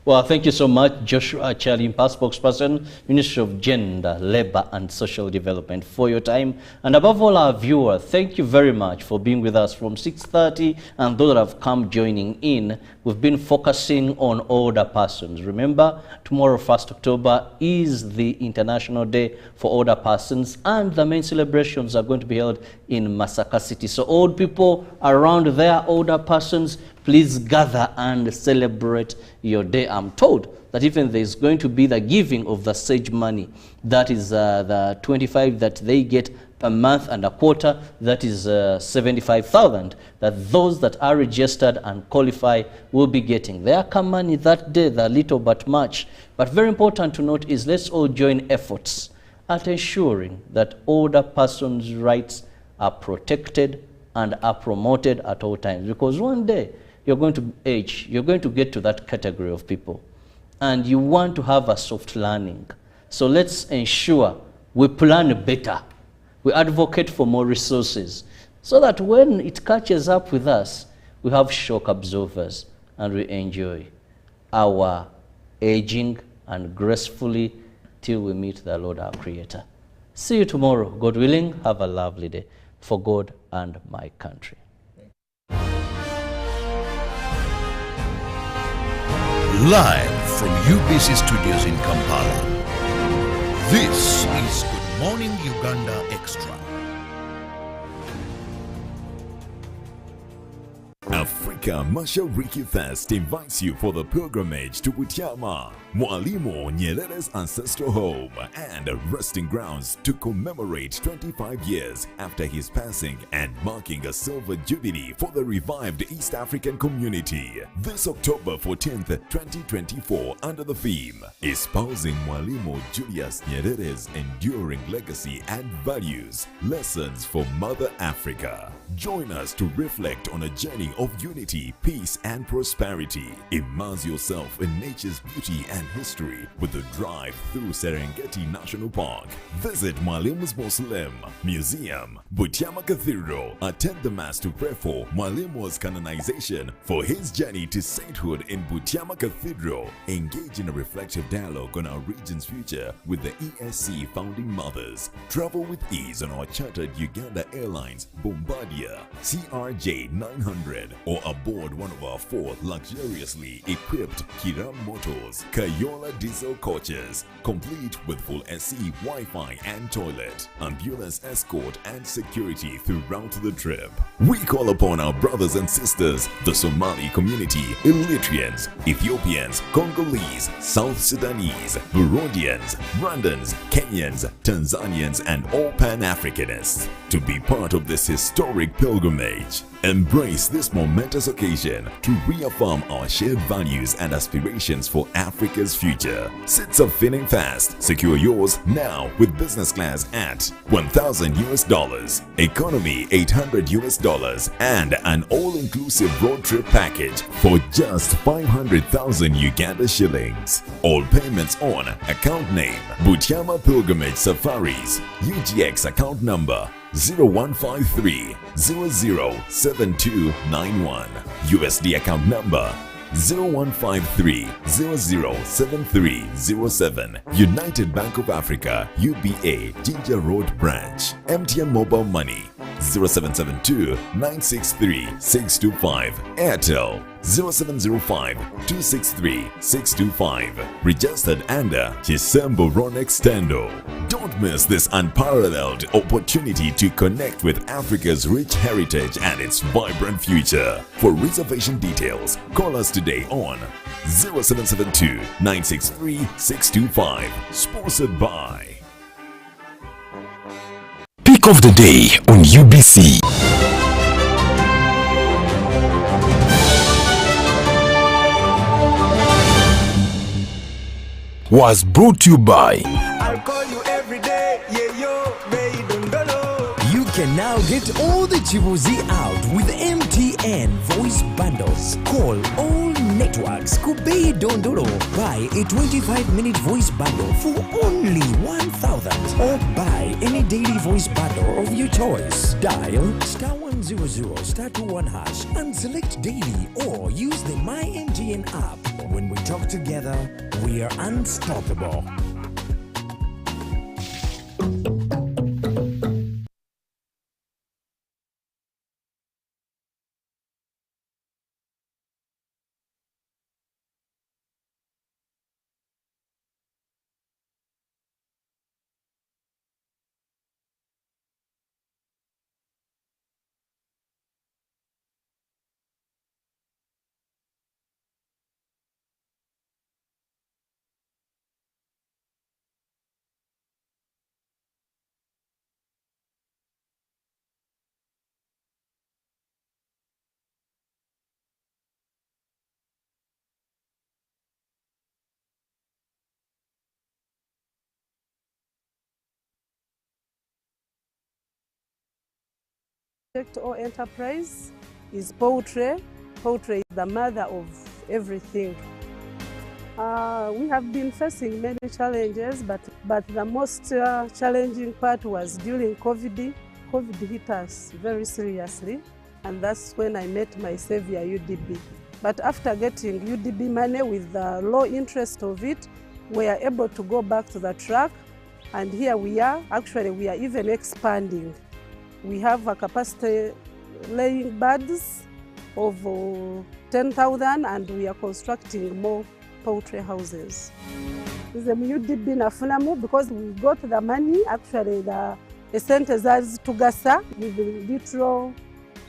Well, thank you so much, Joshua Chalimpa, spokesperson, Ministry of Gender, Labour and Social Development, for your time. And above all, our viewers, thank you very much for being with us from 6:30, and those that have come joining in. We've been focusing on older persons. Remember, tomorrow, 1st October, is the International Day for Older Persons, and the main celebrations are going to be held in Masaka City. So old people around there, older persons, please gather and celebrate your day. I'm told that even there's going to be the giving of the SAGE money. That is the 25 that they get per month, and a quarter, that is 75,000, that those that are registered and qualify will be getting. Their come money that day, the little but much. But very important to note is, let's all join efforts at ensuring that older persons' rights are protected and are promoted at all times. Because one day, you're going to age, you're going to get to that category of people, and you want to have a soft landing. So let's ensure we plan better. We advocate for more resources, so that when it catches up with us, we have shock absorbers and we enjoy our aging and gracefully till we meet the Lord our Creator. See you tomorrow, God willing. Have a lovely day for God and my country. Live from UBC Studios in Kampala, this is Good Morning Uganda Extra. Africa Mashariki Fest invites you for the pilgrimage to Butiama, Mwalimu Nyerere's ancestral home and resting grounds, to commemorate 25 years after his passing and marking a silver jubilee for the revived East African community. This October 14th, 2024, under the theme Espousing Mwalimu Julius Nyerere's Enduring Legacy and Values, Lessons for Mother Africa. Join us to reflect on a journey of unity, peace, and prosperity. Immerse yourself in nature's beauty and history with the drive through Serengeti National Park. Visit Mwalimu's Mausoleum, Museum, Butiama Cathedral. Attend the Mass to pray for Mwalimu's canonization for his journey to sainthood in Butiama Cathedral. Engage in a reflective dialogue on our region's future with the ESC founding mothers. Travel with ease on our chartered Uganda Airlines Bombardier CRJ 900 or aboard one of our 4 luxuriously equipped Kiram Motors Kayola diesel coaches, complete with full SC Wi-Fi and toilet, ambulance escort and security throughout the trip. We call upon our brothers and sisters, the Somali community, Eritreans, Ethiopians, Congolese, South Sudanese, Burundians, Rwandans, Kenyans, Tanzanians, and all Pan-Africanists to be part of this historic pilgrimage. Embrace this momentous occasion to reaffirm our shared values and aspirations for Africa's future. Seats are filling fast. Secure yours now with business class at $1,000, economy $800, and an all-inclusive road trip package for just 500,000 Uganda shillings. All payments on account name Butiama Pilgrimage Safaris, UGX account number 0153 007291, USD account number 0153 007307, United Bank of Africa, UBA, Ginger Road Branch, MTN Mobile Money 0772 963 625, Airtel 0705 263 625, registered under Chisembo Ron Extendo. Don't miss this unparalleled opportunity to connect with Africa's rich heritage and its vibrant future. For reservation details, call us today on 0772 963 625. Sponsored by Pick of the day on UBC. Was brought to you by I'll call you every day, yeah yo, baby don't know. You can now get all the Chibuzi out with MTN voice bundles. Call all networks Kubei Dondoro. Buy a 25-minute voice bundle for only 1,000, or buy any daily voice bundle of your choice. Dial *100*21# and select daily, or use the MyMTN app. When we talk together, we are unstoppable. Project or enterprise is poultry. Poultry is the mother of everything. We have been facing many challenges, but the most challenging part was during COVID. COVID hit us very seriously, and that's when I met my savior, UDB. But after getting UDB money with the low interest of it, we are able to go back to the track, and here we are. Actually, we are even expanding. We have a capacity laying birds of 10,000, and we are constructing more poultry houses. The UDB nafunamu because we got the money, actually the sente zazi tugasa with little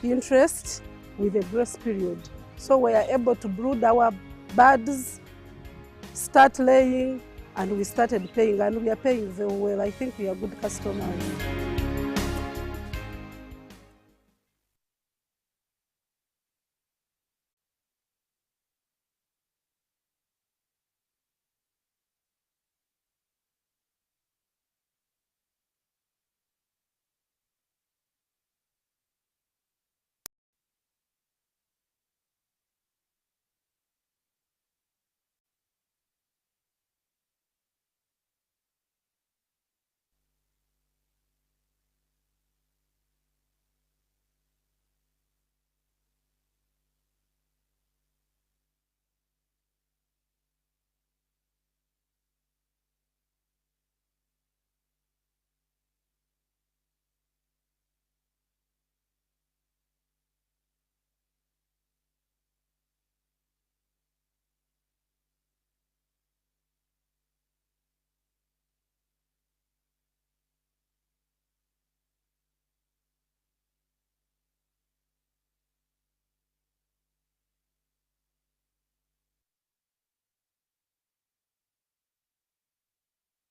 interest with a grace period. So we are able to brood our birds, start laying, and we started paying, and we are paying very well. I think we are good customers.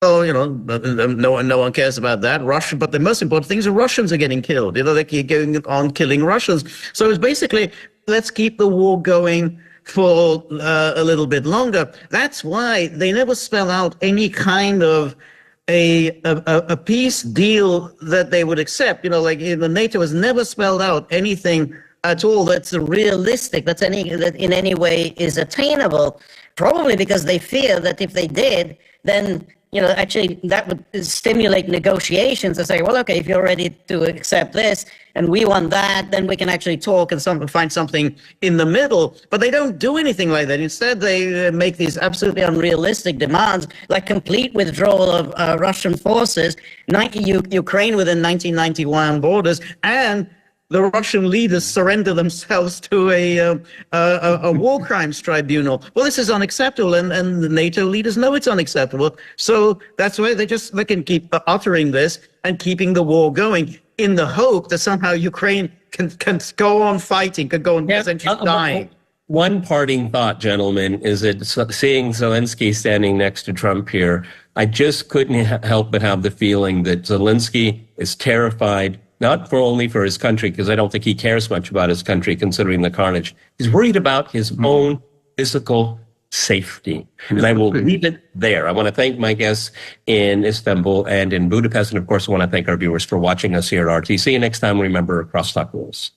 Well, no one cares about that. Russia, but the most important thing is the Russians are getting killed. They're going on killing Russians. So it's basically let's keep the war going for a little bit longer. That's why they never spell out any kind of a peace deal that they would accept. Like the NATO has never spelled out anything at all that's realistic, that in any way is attainable, probably because they fear that if they did, then actually that would stimulate negotiations to say, well, okay, if you're ready to accept this and we want that, then we can actually talk and find something in the middle. But they don't do anything like that. Instead, they make these absolutely unrealistic demands, like complete withdrawal of Russian forces, Ukraine within 1991 borders, and the Russian leaders surrender themselves to a war crimes tribunal. Well, this is unacceptable, and the NATO leaders know it's unacceptable. So that's why they can keep uttering this and keeping the war going in the hope that somehow Ukraine can go on fighting, can go on essentially dying. One parting thought, gentlemen, is that seeing Zelensky standing next to Trump here, I just couldn't help but have the feeling that Zelensky is terrified, not only for his country, because I don't think he cares much about his country, considering the carnage. He's worried about his own physical safety. And I will leave it there. I want to thank my guests in Istanbul and in Budapest. And of course, I want to thank our viewers for watching us here at RT. See you next time. Remember, crosstalk rules.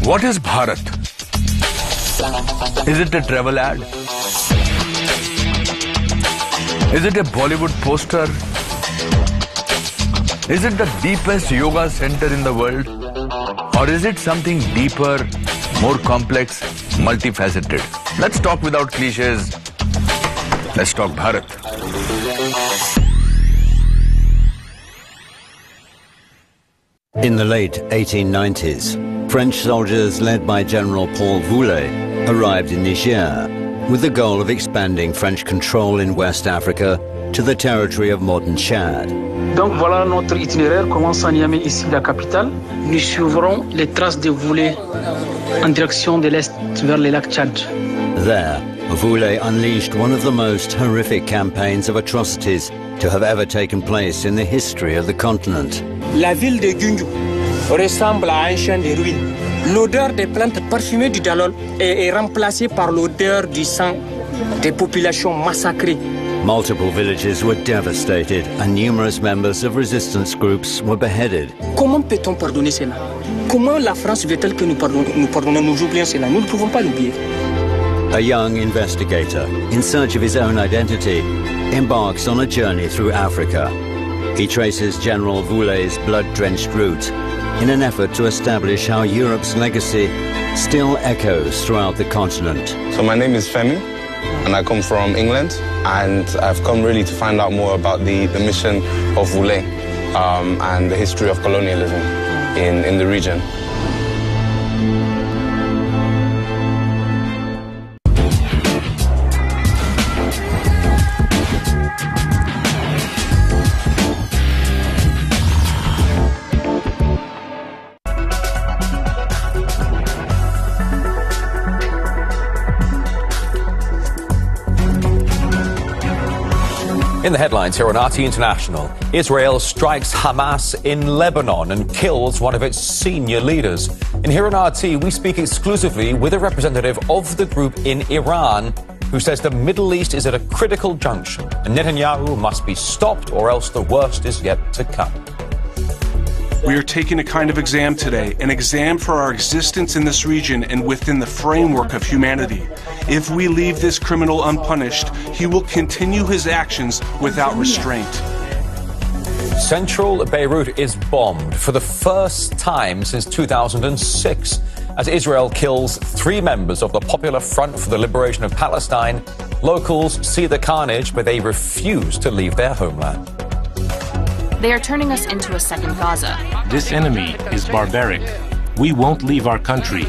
What is Bharat? Is it a travel ad? Is it a Bollywood poster? Is it the deepest yoga center in the world? Or is it something deeper, more complex, multifaceted? Let's talk without cliches. Let's talk Bharat. In the late 1890s, French soldiers led by General Paul Voulet arrived in Niger with the goal of expanding French control in West Africa to the territory of modern Chad. Donc voilà, notre itinéraire commence à Niamey, ici la capitale. Nous suivrons les traces de Voulet en direction de l'est vers les lacs Tchad. There, Voulet unleashed one of the most horrific campaigns of atrocities to have ever taken place in the history of the continent. La ville de Gungu ressemble à un champ de ruines. L'odeur des plantes parfumées du Dalol est remplacée par l'odeur du sang des populations massacrées. Multiple villages were devastated and numerous members of resistance groups were beheaded. Comment peut-on pardonner cela? Comment la France veut-elle que nous pardonnons, nous oublions cela? Nous ne pouvons pas l'oublier. A young investigator, in search of his own identity, embarks on a journey through Africa. He traces General Voulet's blood-drenched route in an effort to establish how Europe's legacy still echoes throughout the continent. So my name is Femi, and I come from England, and I've come really to find out more about the mission of Voulet and the history of colonialism in the region. In the headlines here on RT International, Israel strikes Hamas in Lebanon and kills one of its senior leaders. And here on RT, we speak exclusively with a representative of the group in Iran who says the Middle East is at a critical junction and Netanyahu must be stopped or else the worst is yet to come. We are taking a kind of exam today, an exam for our existence in this region and within the framework of humanity. If we leave this criminal unpunished, he will continue his actions without restraint. Central Beirut is bombed for the first time since 2006 as Israel kills 3 members of the Popular Front for the Liberation of Palestine. Locals see the carnage, but they refuse to leave their homeland. They are turning us into a second Gaza. This enemy is barbaric. We won't leave our country.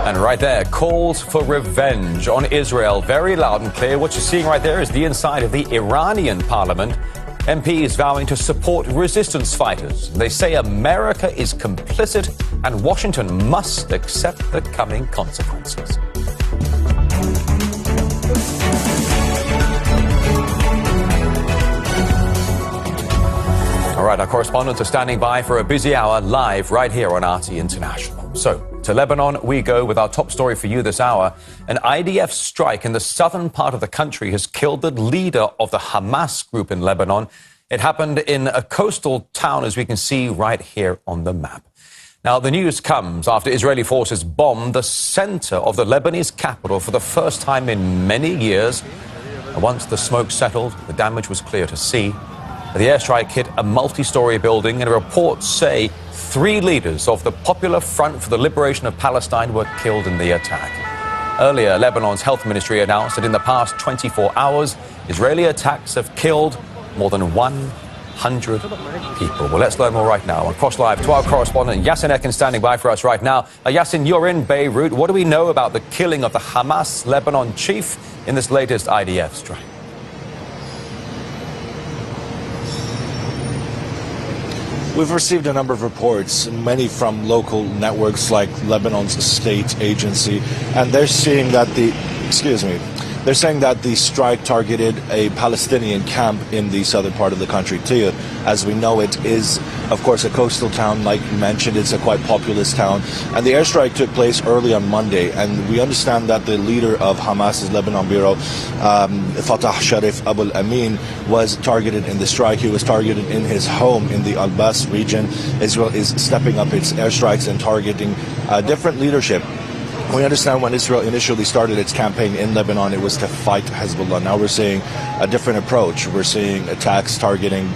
And right there, calls for revenge on Israel. Very loud and clear. What you're seeing right there is the inside of the Iranian parliament. MPs vowing to support resistance fighters. They say America is complicit and Washington must accept the coming consequences. All right, our correspondents are standing by for a busy hour live right here on RT International. So, to Lebanon we go with our top story for you this hour. An IDF strike in the southern part of the country has killed the leader of the Hamas group in Lebanon. It happened in a coastal town, as we can see right here on the map. Now, the news comes after Israeli forces bombed the center of the Lebanese capital for the first time in many years. And once the smoke settled, the damage was clear to see. The airstrike hit a multi-story building, and reports say 3 leaders of the Popular Front for the Liberation of Palestine were killed in the attack. Earlier, Lebanon's health ministry announced that in the past 24 hours, Israeli attacks have killed more than 100 people. Well, let's learn more right now. On Cross Live to our correspondent, Yassin Ekin, standing by for us right now. Yassin, you're in Beirut. What do we know about the killing of the Hamas Lebanon chief in this latest IDF strike? We've received a number of reports, many from local networks like Lebanon's state agency, and they're saying that the strike targeted a Palestinian camp in the southern part of the country. Tyre, as we know it, is of course a coastal town. Like you mentioned, it's a quite populous town, and the airstrike took place early on Monday, and we understand that the leader of Hamas's Lebanon bureau, Fatah Sharif Abu Amin, was targeted in the strike. He was targeted in his home in the Al-Bas region. Israel is stepping up its airstrikes and targeting different leadership. We understand when Israel initially started its campaign in Lebanon, it was to fight Hezbollah. Now we're seeing a different approach. We're seeing attacks targeting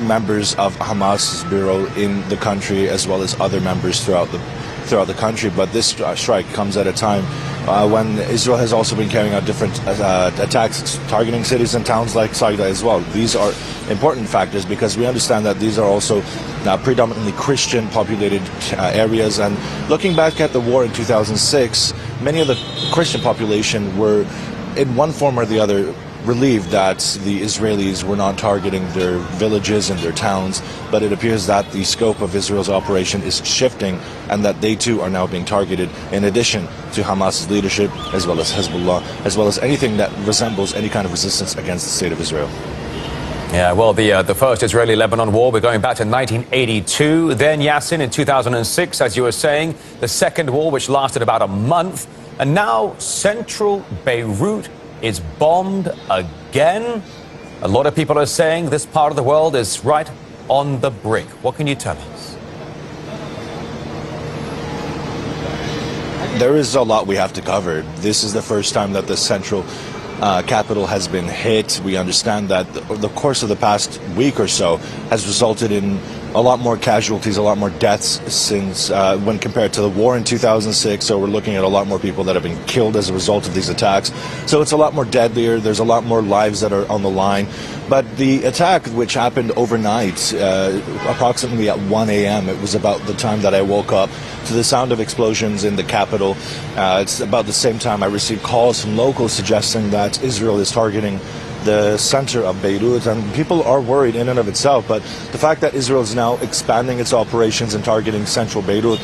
members of Hamas's bureau in the country, as well as other members throughout the country. But this strike comes at a time when Israel has also been carrying out different attacks targeting cities and towns like Saida as well. These are important factors because we understand that these are also predominantly Christian populated areas. And looking back at the war in 2006, many of the Christian population were in one form or the other relieved that the Israelis were not targeting their villages and their towns, but it appears that the scope of Israel's operation is shifting and that they too are now being targeted, in addition to Hamas's leadership, as well as Hezbollah, as well as anything that resembles any kind of resistance against the state of Israel. Yeah, well, the first Israeli-Lebanon war, we're going back to 1982. Then, Yassin, in 2006, as you were saying, the second war, which lasted about a month. And now central Beirut is bombed again. A lot of people are saying this part of the world is right on the brink. What can you tell us? There is a lot we have to cover. This is the first time that the central capital has been hit. We understand that the course of the past week or so has resulted in a lot more casualties, a lot more deaths since when compared to the war in 2006. So we're looking at a lot more people that have been killed as a result of these attacks. So it's a lot more deadlier. There's a lot more lives that are on the line. But the attack, which happened overnight, approximately at 1 a.m., it was about the time that I woke up to the sound of explosions in the capital. It's about the same time I received calls from locals suggesting that Israel is targeting the center of Beirut, and people are worried in and of itself. But the fact that Israel is now expanding its operations and targeting central Beirut,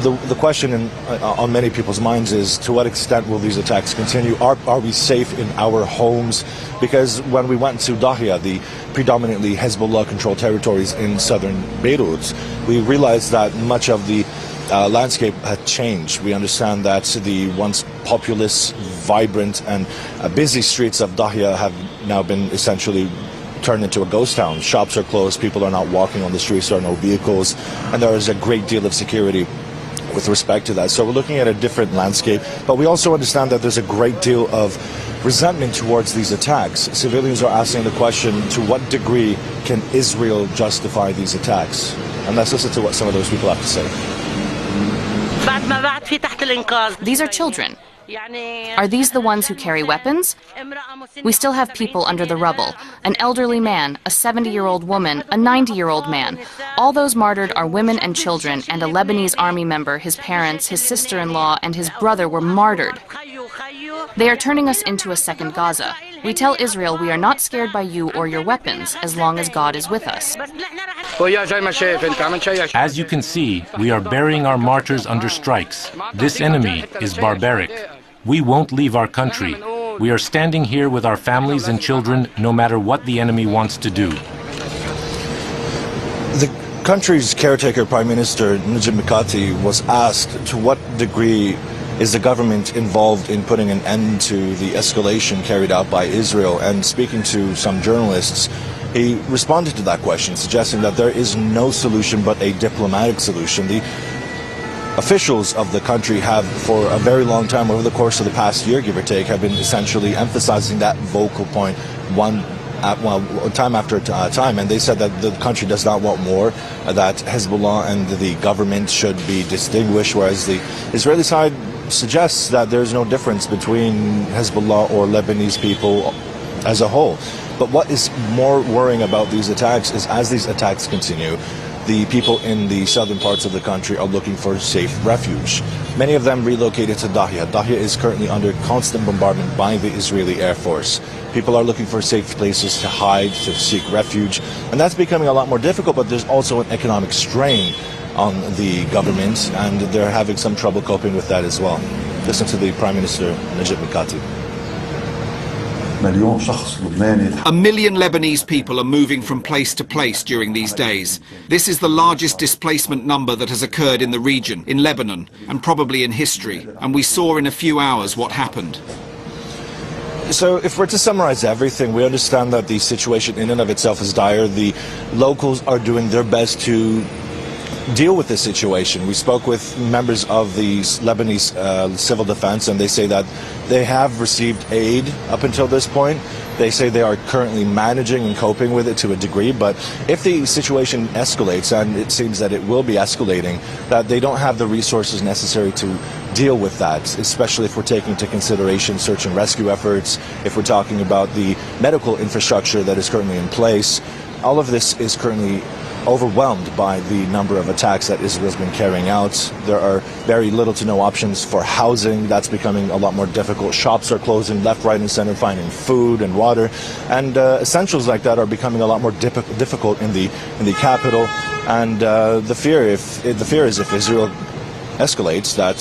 the question on many people's minds is, to what extent will these attacks continue? Are we safe in our homes? Because when we went to Dahia, the predominantly Hezbollah-controlled territories in southern Beirut, we realized that much of the landscape had changed. We understand that the once populous, vibrant and busy streets of Dahia have now been essentially turned into a ghost town. Shops are closed, people are not walking on the streets, there are no vehicles, and there is a great deal of security with respect to that. So we're looking at a different landscape, but we also understand that there's a great deal of resentment towards these attacks. Civilians are asking the question, to what degree can Israel justify these attacks? And let's listen to what some of those people have to say. These are children. Are these the ones who carry weapons? We still have people under the rubble. An elderly man, a 70-year-old woman, a 90-year-old man. All those martyred are women and children, and a Lebanese army member, his parents, his sister-in-law, and his brother were martyred. They are turning us into a second Gaza. We tell Israel we are not scared by you or your weapons, as long as God is with us. As you can see, we are burying our martyrs under strikes. This enemy is barbaric. We won't leave our country. We are standing here with our families and children, no matter what the enemy wants to do. The country's caretaker Prime Minister Najib Mikati was asked to what degree is the government involved in putting an end to the escalation carried out by Israel, and speaking to some journalists, he responded to that question, suggesting that there is no solution but a diplomatic solution. The officials of the country have, for a very long time, over the course of the past year, give or take, have been essentially emphasizing that vocal point time after time, and they said that the country does not want war, that Hezbollah and the government should be distinguished, whereas the Israeli side suggests that there's no difference between Hezbollah or Lebanese people as a whole. But what is more worrying about these attacks is, as these attacks continue, the people in the southern parts of the country are looking for safe refuge. Many of them relocated to Dahia. Dahia is currently under constant bombardment by the Israeli Air Force. People are looking for safe places to hide, to seek refuge, and that's becoming a lot more difficult, but there's also an economic strain on the government, and they're having some trouble coping with that as well. Listen to the Prime Minister, Najib Mikati. A million Lebanese people are moving from place to place during these days. This is the largest displacement number that has occurred in the region, in Lebanon, and probably in history. And we saw in a few hours what happened. So if we're to summarize everything, we understand that the situation in and of itself is dire. The locals are doing their best to deal with this situation. We spoke with members of the Lebanese civil defense, and they say that they have received aid up until this point. They say they are currently managing and coping with it to a degree, but if the situation escalates, and it seems that it will be escalating, that they don't have the resources necessary to deal with that, especially if we're taking into consideration search and rescue efforts, if we're talking about the medical infrastructure that is currently in place. All of this is currently overwhelmed by the number of attacks that Israel's been carrying out. There are very little to no options for housing. That's becoming a lot more difficult. Shops are closing left, right, and center, finding food and water, and essentials like that are becoming a lot more difficult in the capital. And the fear is if Israel escalates, that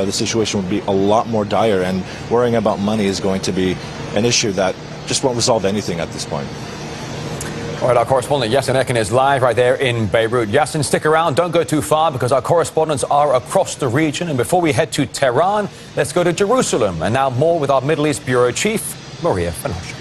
the situation would be a lot more dire, and worrying about money is going to be an issue that just won't resolve anything at this point. All right, our correspondent Yasin Ekin is live right there in Beirut. Yasin, stick around, don't go too far, because our correspondents are across the region. And before we head to Tehran, let's go to Jerusalem. And now more with our Middle East Bureau Chief, Maria Fenoshka.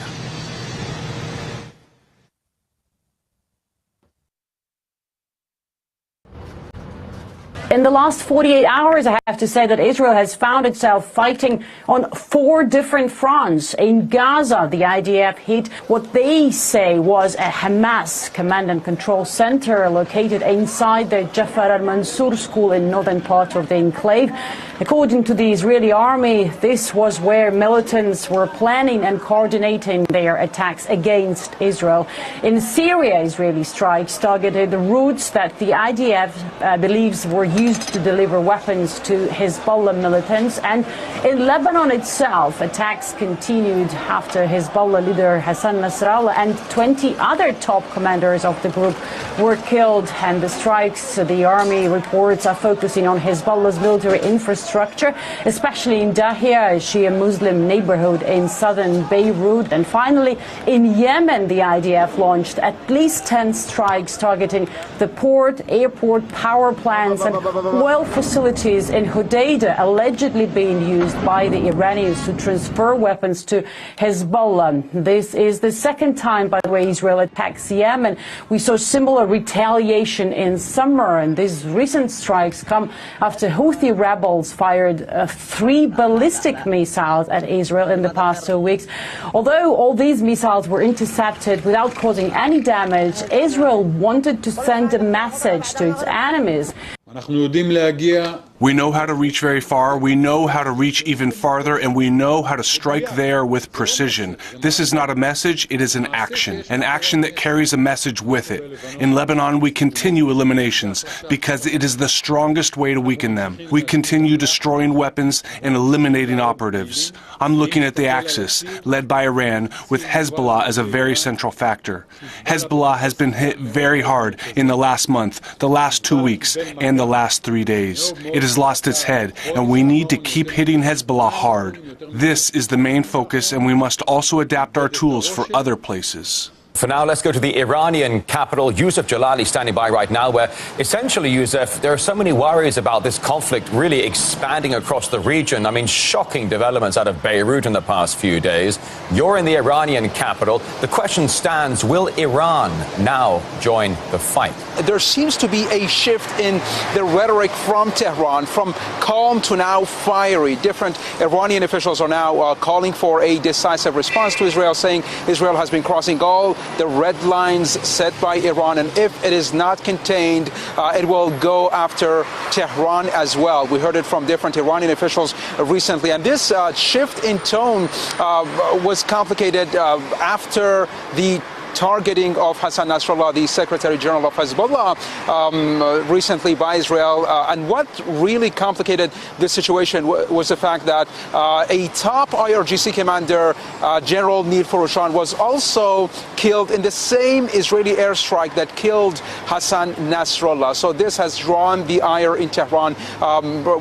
In the last 48 hours, I have to say that Israel has found itself fighting on 4 different fronts. In Gaza, the IDF hit what they say was a Hamas command and control center located inside the Jafar al-Mansur school in northern part of the enclave. According to the Israeli army, this was where militants were planning and coordinating their attacks against Israel. In Syria, Israeli strikes targeted the routes that the IDF believes were used to deliver weapons to Hezbollah militants. And in Lebanon itself, attacks continued after Hezbollah leader Hassan Nasrallah and 20 other top commanders of the group were killed. And the strikes, the army reports, are focusing on Hezbollah's military infrastructure, especially in Dahia, a Shia Muslim neighborhood in southern Beirut. And finally, in Yemen, the IDF launched at least 10 strikes targeting the port, airport, power plants and oil facilities in Hodeidah, allegedly being used by the Iranians to transfer weapons to Hezbollah. This is the second time, by the way, Israel attacks Yemen. We saw similar retaliation in summer, and these recent strikes come after Houthi rebels fired 3 ballistic missiles at Israel in the past 2 weeks. Although all these missiles were intercepted without causing any damage, Israel wanted to send a message to its enemies. אנחנו יודעים להגיע We know how to reach very far, we know how to reach even farther, and we know how to strike there with precision. This is not a message, it is an action that carries a message with it. In Lebanon, we continue eliminations because it is the strongest way to weaken them. We continue destroying weapons and eliminating operatives. I'm looking at the axis, led by Iran, with Hezbollah as a very central factor. Hezbollah has been hit very hard in the last month, the last 2 weeks, and the last 3 days. It has lost its head, and we need to keep hitting Hezbollah hard. This is the main focus, and we must also adapt our tools for other places. For now, let's go to the Iranian capital. Yusuf Jalali standing by right now, where essentially, Yusuf, there are so many worries about this conflict really expanding across the region. I mean, shocking developments out of Beirut in the past few days. You're in the Iranian capital. The question stands, will Iran now join the fight? There seems to be a shift in the rhetoric from Tehran, from calm to now fiery. Different Iranian officials are now calling for a decisive response to Israel, saying Israel has been crossing all the red lines set by Iran, and if it is not contained, it will go after Tehran as well. We heard it from different Iranian officials recently, and this shift in tone was complicated after the targeting of Hassan Nasrallah, the Secretary General of Hezbollah, recently by Israel. And what really complicated the situation was the fact that a top IRGC commander, General Nir Forushan, was also killed in the same Israeli airstrike that killed Hassan Nasrallah. So this has drawn the ire in Tehran.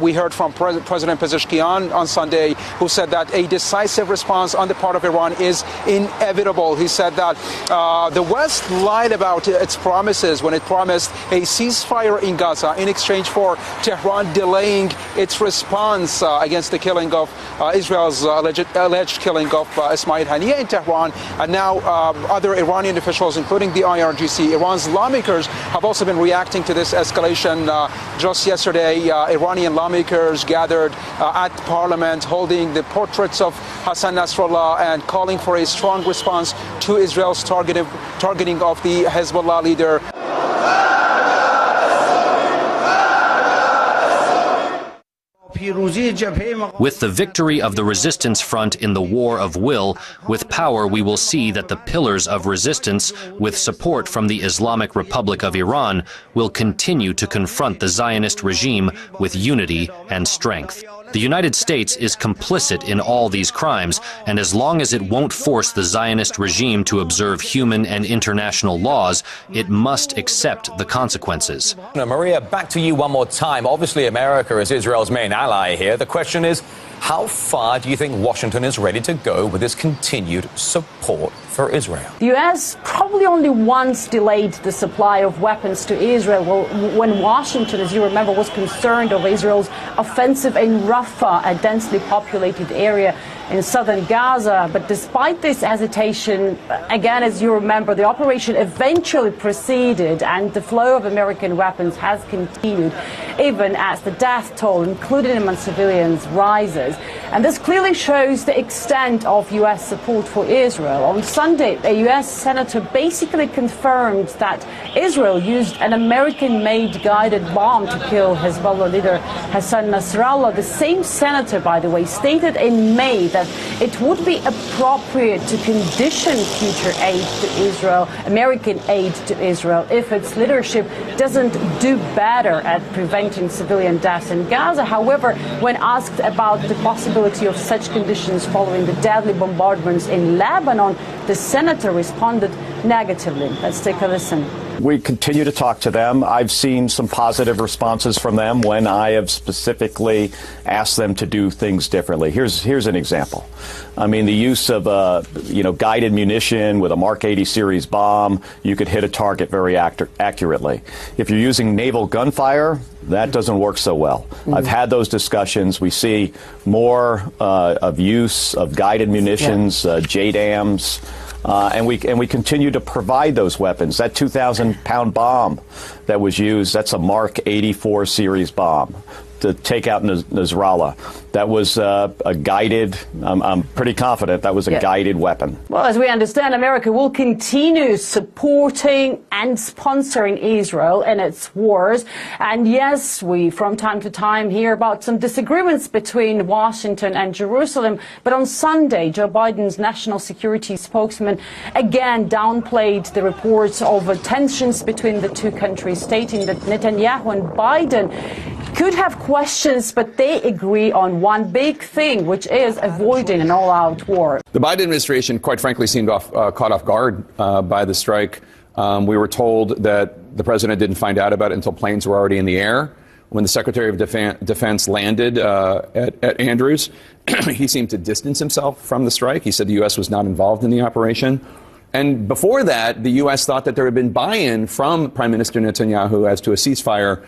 We heard from President Pezeshkian on Sunday, who said that a decisive response on the part of Iran is inevitable. He said that the West lied about its promises when it promised a ceasefire in Gaza in exchange for Tehran delaying its response against the killing of Israel's alleged killing of Ismail Haniyeh in Tehran. And now other Iranian officials, including the IRGC, Iran's lawmakers, have also been reacting to this escalation. Just yesterday, Iranian lawmakers gathered at Parliament holding the portraits of Hassan Nasrallah and calling for a strong response to Israel's targeting of the Hezbollah leader. With the victory of the resistance front in the war of will, with power we will see that the pillars of resistance, with support from the Islamic Republic of Iran, will continue to confront the Zionist regime with unity and strength. The United States is complicit in all these crimes, and as long as it won't force the Zionist regime to observe human and international laws, it must accept the consequences. Now, Maria, back to you one more time. Obviously, America is Israel's main ally here. The question is, how far do you think Washington is ready to go with its continued support for Israel? The U.S. probably only once delayed the supply of weapons to Israel when Washington, as you remember, was concerned of Israel's offensive in Rafah, a densely populated area in southern Gaza. But despite this hesitation, again, as you remember, the operation eventually proceeded and the flow of American weapons has continued, even as the death toll, including among civilians, rises. And this clearly shows the extent of U.S. support for Israel. On Sunday, a U.S. senator basically confirmed that Israel used an American-made guided bomb to kill Hezbollah leader Hassan Nasrallah. The same senator, by the way, stated in May that it would be appropriate to condition future aid to Israel, American aid to Israel, if its leadership doesn't do better at preventing civilian deaths in Gaza. However, when asked about the possibility of such conditions following the deadly bombardments in Lebanon, the senator responded negatively. Let's take a listen. We continue to talk to them. I've seen some positive responses from them when I have specifically asked them to do things differently. Here's an example. I mean, the use of guided munition with a Mark 80 series bomb, you could hit a target very accurately. If you're using naval gunfire, that doesn't work so well. I've had those discussions. We see more of use of guided munitions, JDAMs. And we continue to provide those weapons. That 2,000-pound bomb that was used, that's a Mark 84 series bomb. take out Nasrallah. That was a guided, I'm pretty confident that was a guided weapon. Well, as we understand, America will continue supporting and sponsoring Israel in its wars. And yes, we from time to time hear about some disagreements between Washington and Jerusalem. But on Sunday, Joe Biden's national security spokesman again downplayed the reports of tensions between the two countries, stating that Netanyahu and Biden could have questions, but they agree on one big thing, which is avoiding an all-out war. The Biden administration, quite frankly, seemed caught off guard by the strike. We were told that the president didn't find out about it until planes were already in the air. When the Secretary of Defense landed at Andrews, he seemed to distance himself from the strike. He said the U.S. was not involved in the operation. And before that, the U.S. thought that there had been buy-in from Prime Minister Netanyahu as to a ceasefire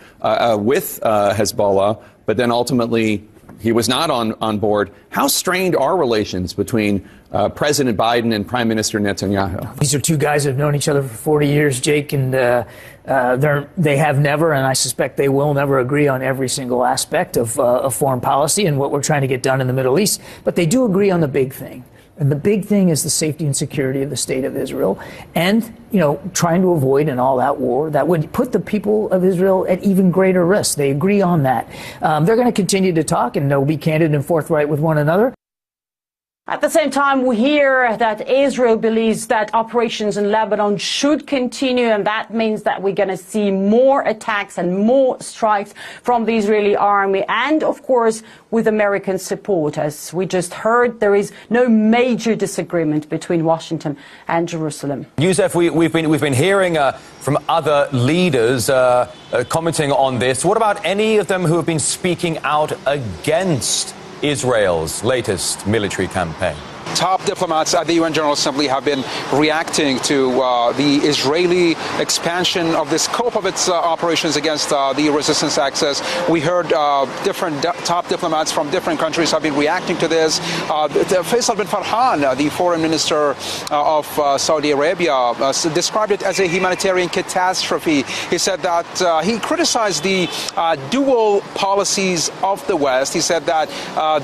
with Hezbollah, but then ultimately he was not on board. How strained are relations between President Biden and Prime Minister Netanyahu? These are two guys that have known each other for 40 years, Jake, and they have never, and I suspect they will never agree on every single aspect of foreign policy and what we're trying to get done in the Middle East. But they do agree on the big thing. And the big thing is the safety and security of the state of Israel and, trying to avoid an all-out war that would put the people of Israel at even greater risk. They agree on that. They're going to continue to talk and they'll be candid and forthright with one another. At the same time, we hear that Israel believes that operations in Lebanon should continue, and that means that we're going to see more attacks and more strikes from the Israeli army, and of course with American support. As we just heard, there is no major disagreement between Washington and Jerusalem. Youssef, we've been hearing from other leaders commenting on this. What about any of them who have been speaking out against Israel's latest military campaign? Top diplomats at the UN General Assembly have been reacting to the Israeli expansion of the scope of its operations against the resistance axis. We heard different top diplomats from different countries have been reacting to this. Faisal bin Farhan, the foreign minister of Saudi Arabia, described it as a humanitarian catastrophe. He said that he criticized the dual policies of the West. He said that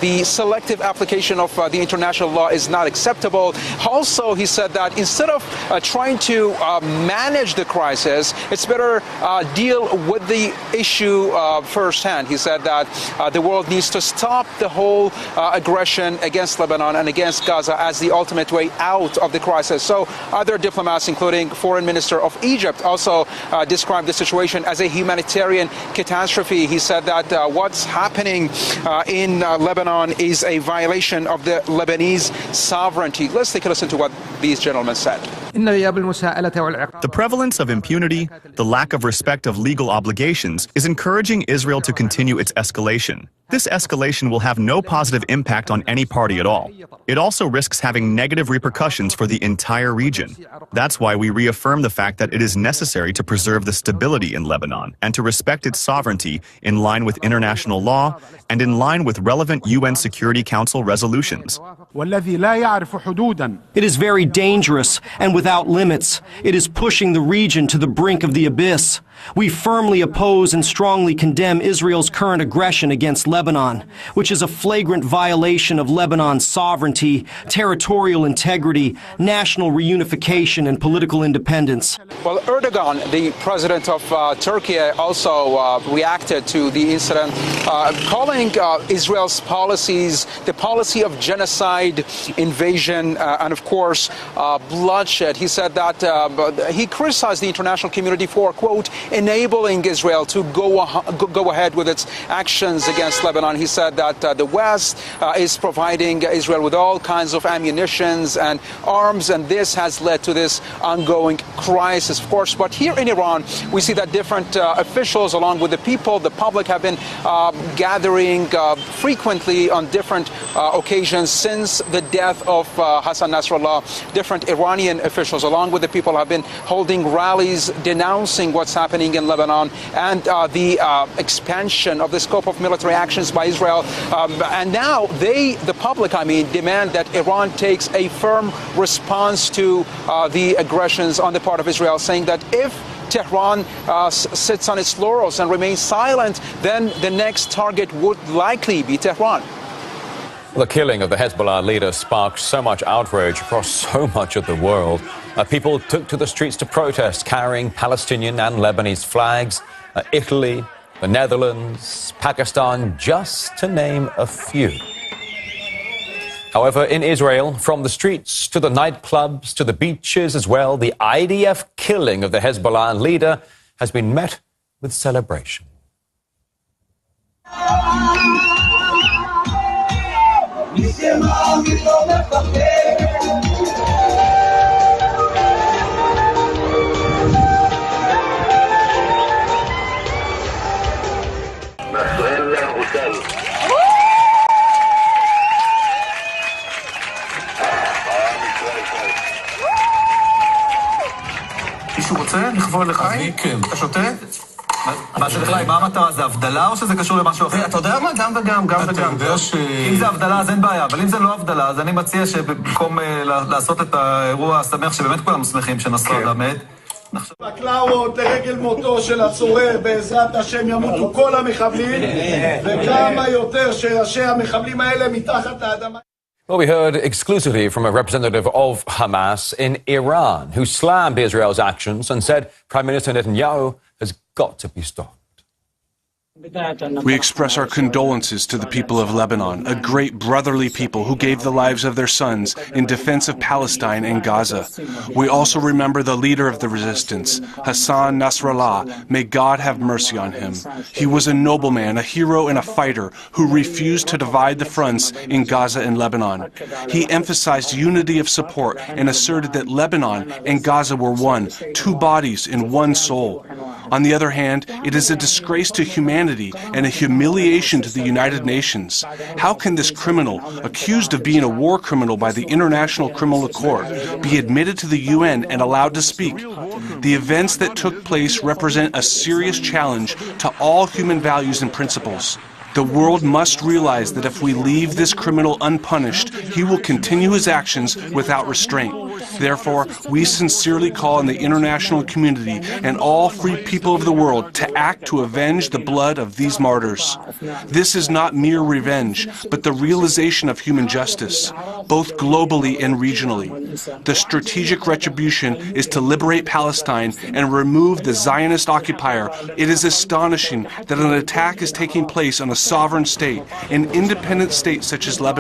the selective application of the international law is not acceptable. Also, he said that instead of trying to manage the crisis, it's better deal with the issue firsthand. He said that the world needs to stop the whole aggression against Lebanon and against Gaza as the ultimate way out of the crisis. So other diplomats, including Foreign Minister of Egypt, also described the situation as a humanitarian catastrophe. He said that what's happening in Lebanon is a violation of the Lebanese sovereignty. Let's take a listen to what these gentlemen said. The prevalence of impunity, the lack of respect of legal obligations, is encouraging Israel to continue its escalation. This escalation will have no positive impact on any party at all. It also risks having negative repercussions for the entire region. That's why we reaffirm the fact that it is necessary to preserve the stability in Lebanon and to respect its sovereignty in line with international law and in line with relevant UN Security Council resolutions. It is very dangerous and without limits. It is pushing the region to the brink of the abyss. We firmly oppose and strongly condemn Israel's current aggression against Lebanon, which is a flagrant violation of Lebanon's sovereignty, territorial integrity, national reunification, and political independence. Well, Erdogan, the president of Turkey, also reacted to the incident, calling Israel's policies the policy of genocide, invasion, and of course, bloodshed. He said that he criticized the international community for, quote, enabling Israel to go ahead with its actions against Lebanon. He said that the West is providing Israel with all kinds of ammunitions and arms, and this has led to this ongoing crisis, of course. But here in Iran, we see that different officials, along with the people, the public, have been gathering frequently on different occasions since the death of Hassan Nasrallah. Different Iranian officials, along with the people, have been holding rallies denouncing what's happening in Lebanon and the expansion of the scope of military actions by Israel. And now the public, demand that Iran takes a firm response to the aggressions on the part of Israel, saying that if Tehran sits on its laurels and remains silent, then the next target would likely be Tehran. The killing of the Hezbollah leader sparked so much outrage across so much of the world. People took to the streets to protest, carrying Palestinian and Lebanese flags. Italy, the Netherlands, Pakistan, just to name a few. However, in Israel, from the streets to the nightclubs to the beaches as well, the IDF killing of the Hezbollah leader has been met with celebration. מישהו רוצה לכבוד לחיים? כן. אתה שותה? מה זה לחיים? מה המטרה? זה הבדלה או שזה קשור למשהו אחר? אתה יודע מה? גם וגם, גם וגם. אם זה הבדלה אז אין בעיה, אבל אם זה לא הבדלה אז אני מציע שבמקום לעשות את האירוע השמח שבאמת כולם שמחים שנסראללה מת, בקלאות לרגל מותו של הצורר, בעזרת השם ימותו כל המחבלים וכמה יותר שראשי המחבלים האלה מתחת לאדמה. Well, we heard exclusively from a representative of Hamas in Iran, who slammed Israel's actions and said Prime Minister Netanyahu has got to be stopped. We express our condolences to the people of Lebanon, a great brotherly people who gave the lives of their sons in defense of Palestine and Gaza. We also remember the leader of the resistance, Hassan Nasrallah. May God have mercy on him. He was a nobleman, a hero and a fighter who refused to divide the fronts in Gaza and Lebanon. He emphasized unity of support and asserted that Lebanon and Gaza were one, two bodies in one soul. On the other hand, it is a disgrace to humanity and a humiliation to the United Nations. How can this criminal, accused of being a war criminal by the International Criminal Court, be admitted to the UN and allowed to speak? The events that took place represent a serious challenge to all human values and principles. The world must realize that if we leave this criminal unpunished, he will continue his actions without restraint. Therefore, we sincerely call on the international community and all free people of the world to act to avenge the blood of these martyrs. This is not mere revenge, but the realization of human justice, both globally and regionally. The strategic retribution is to liberate Palestine and remove the Zionist occupier. It is astonishing that an attack is taking place on a sovereign state, an independent state such as Lebanon.